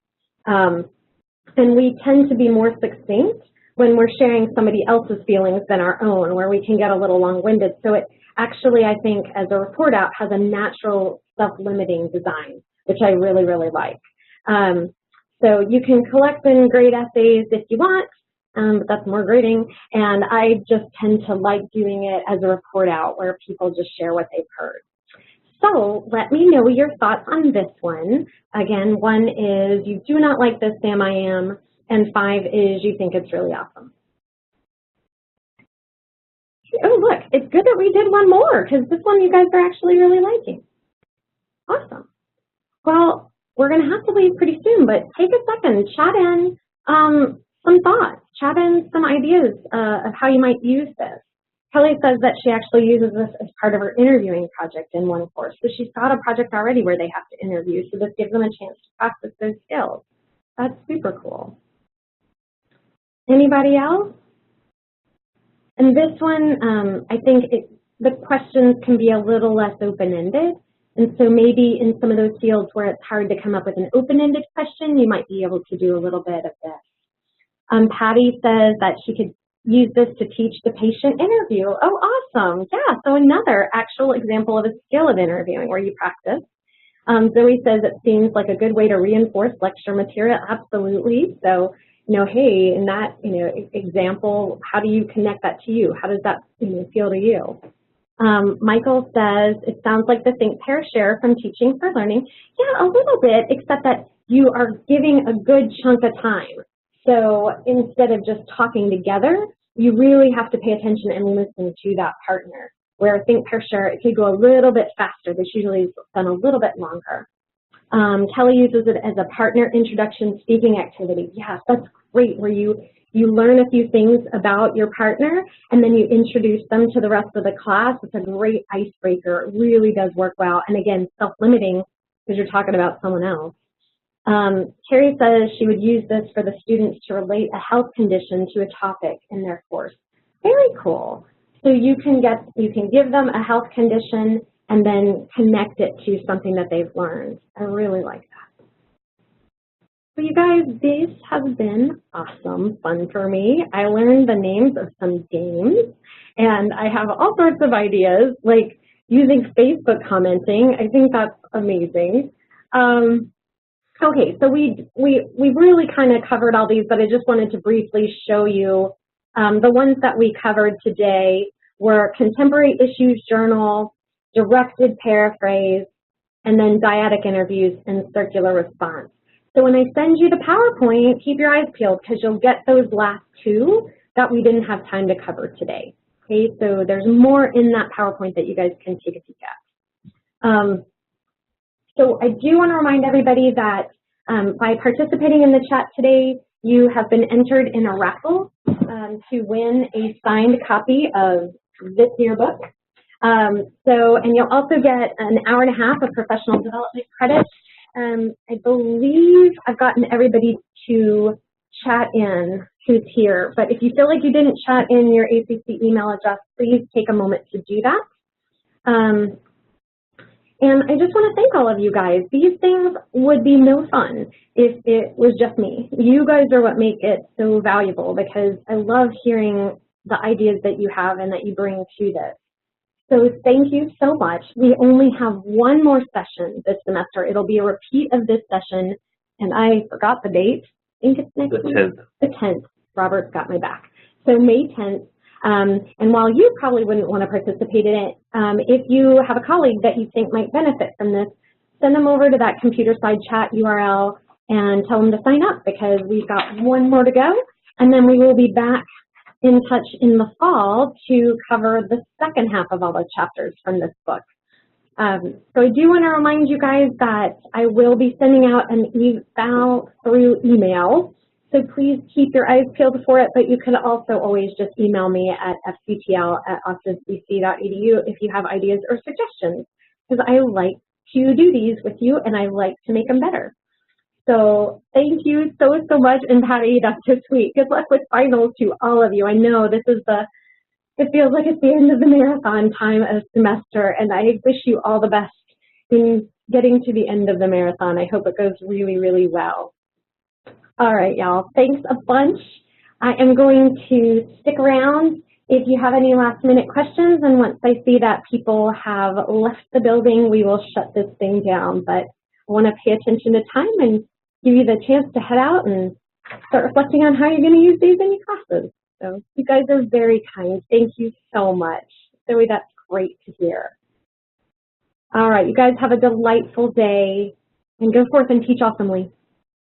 And we tend to be more succinct when we're sharing somebody else's feelings than our own, where we can get a little long-winded. So it actually, I think, as a report out, has a natural self-limiting design, which I really, really like. So you can collect and grade essays if you want, but that's more grading. And I just tend to like doing it as a report out where people just share what they've heard. So let me know your thoughts on this one. Again, 1 is you do not like this, Sam, I am, and 5 is you think it's really awesome. Oh, look, it's good that we did one more because this one you guys are actually really liking. Awesome. Well, we're going to have to leave pretty soon, but take a second, chat in some thoughts, chat in some ideas of how you might use this. Kelly says that she actually uses this as part of her interviewing project in one course. So she's got a project already where they have to interview, so this gives them a chance to practice those skills. That's super cool. Anybody else? And this one, I think the questions can be a little less open-ended. And so maybe in some of those fields where it's hard to come up with an open-ended question, you might be able to do a little bit of this. Patty says that she could use this to teach the patient interview. Oh, awesome. Yeah, so another actual example of a skill of interviewing where you practice. Zoe says it seems like a good way to reinforce lecture material. Absolutely. So, hey, in that, example, how do you connect that to you? How does that, feel to you? Michael says, it sounds like the think, pair, share from teaching for learning. Yeah, a little bit, except that you are giving a good chunk of time. So instead of just talking together, you really have to pay attention and listen to that partner. Where think, pair, share, it could go a little bit faster. This usually is done a little bit longer. Kelly uses it as a partner introduction speaking activity. Yes, that's great, where you learn a few things about your partner and then you introduce them to the rest of the class. It's a great icebreaker. It really does work well. And again, self-limiting because you're talking about someone else. Carrie says she would use this for the students to relate a health condition to a topic in their course. Very cool. So you can give them a health condition and then connect it to something that they've learned. I really like that. So you guys, this has been awesome fun for me. I learned the names of some games and I have all sorts of ideas like using Facebook commenting. I think that's amazing. Okay, so we really kind of covered all these, but I just wanted to briefly show you the ones that we covered today were contemporary issues journal, directed paraphrase, and then dyadic interviews and circular response. So when I send you the PowerPoint, keep your eyes peeled because you'll get those last two that we didn't have time to cover today. Okay, so there's more in that PowerPoint that you guys can take a peek at. So I do want to remind everybody that by participating in the chat today, you have been entered in a raffle to win a signed copy of this yearbook. And you'll also get an hour and a half of professional development credit. I believe I've gotten everybody to chat in. who's here. But if you feel like you didn't chat in your ACC email address, please take a moment to do that. And I just want to thank all of you guys. These things would be no fun if it was just me. You guys are what make it so valuable, because I love hearing the ideas that you have and that you bring to this. So thank you so much. We only have one more session this semester. It'll be a repeat of this session, and I forgot the date. I think it's next week. 10th. The 10th. Robert's got my back. So May 10th. And while you probably wouldn't want to participate in it, if you have a colleague that you think might benefit from this, send them over to that Computerside chat URL and tell them to sign up, because we've got one more to go, and then we will be back in touch in the fall to cover the second half of all the chapters from this book. So I do want to remind you guys that I will be sending out an eval through email. So please keep your eyes peeled for it, but you can also always just email me at fctl@austinbc.edu if you have ideas or suggestions, because I like to do these with you and I like to make them better. So thank you so much, and Patty, that's so sweet. Good luck with finals to all of you. I know this is it feels like it's the end of the marathon time of semester, and I wish you all the best in getting to the end of the marathon. I hope it goes really, really well. All right, y'all, thanks a bunch. I am going to stick around if you have any last minute questions, and once I see that people have left the building, we will shut this thing down. But I want to pay attention to time and give you the chance to head out and start reflecting on how you're going to use these in your classes. So you guys are very kind. Thank you so much. Zoe, that's great to hear. All right, you guys have a delightful day, and go forth and teach awesomely.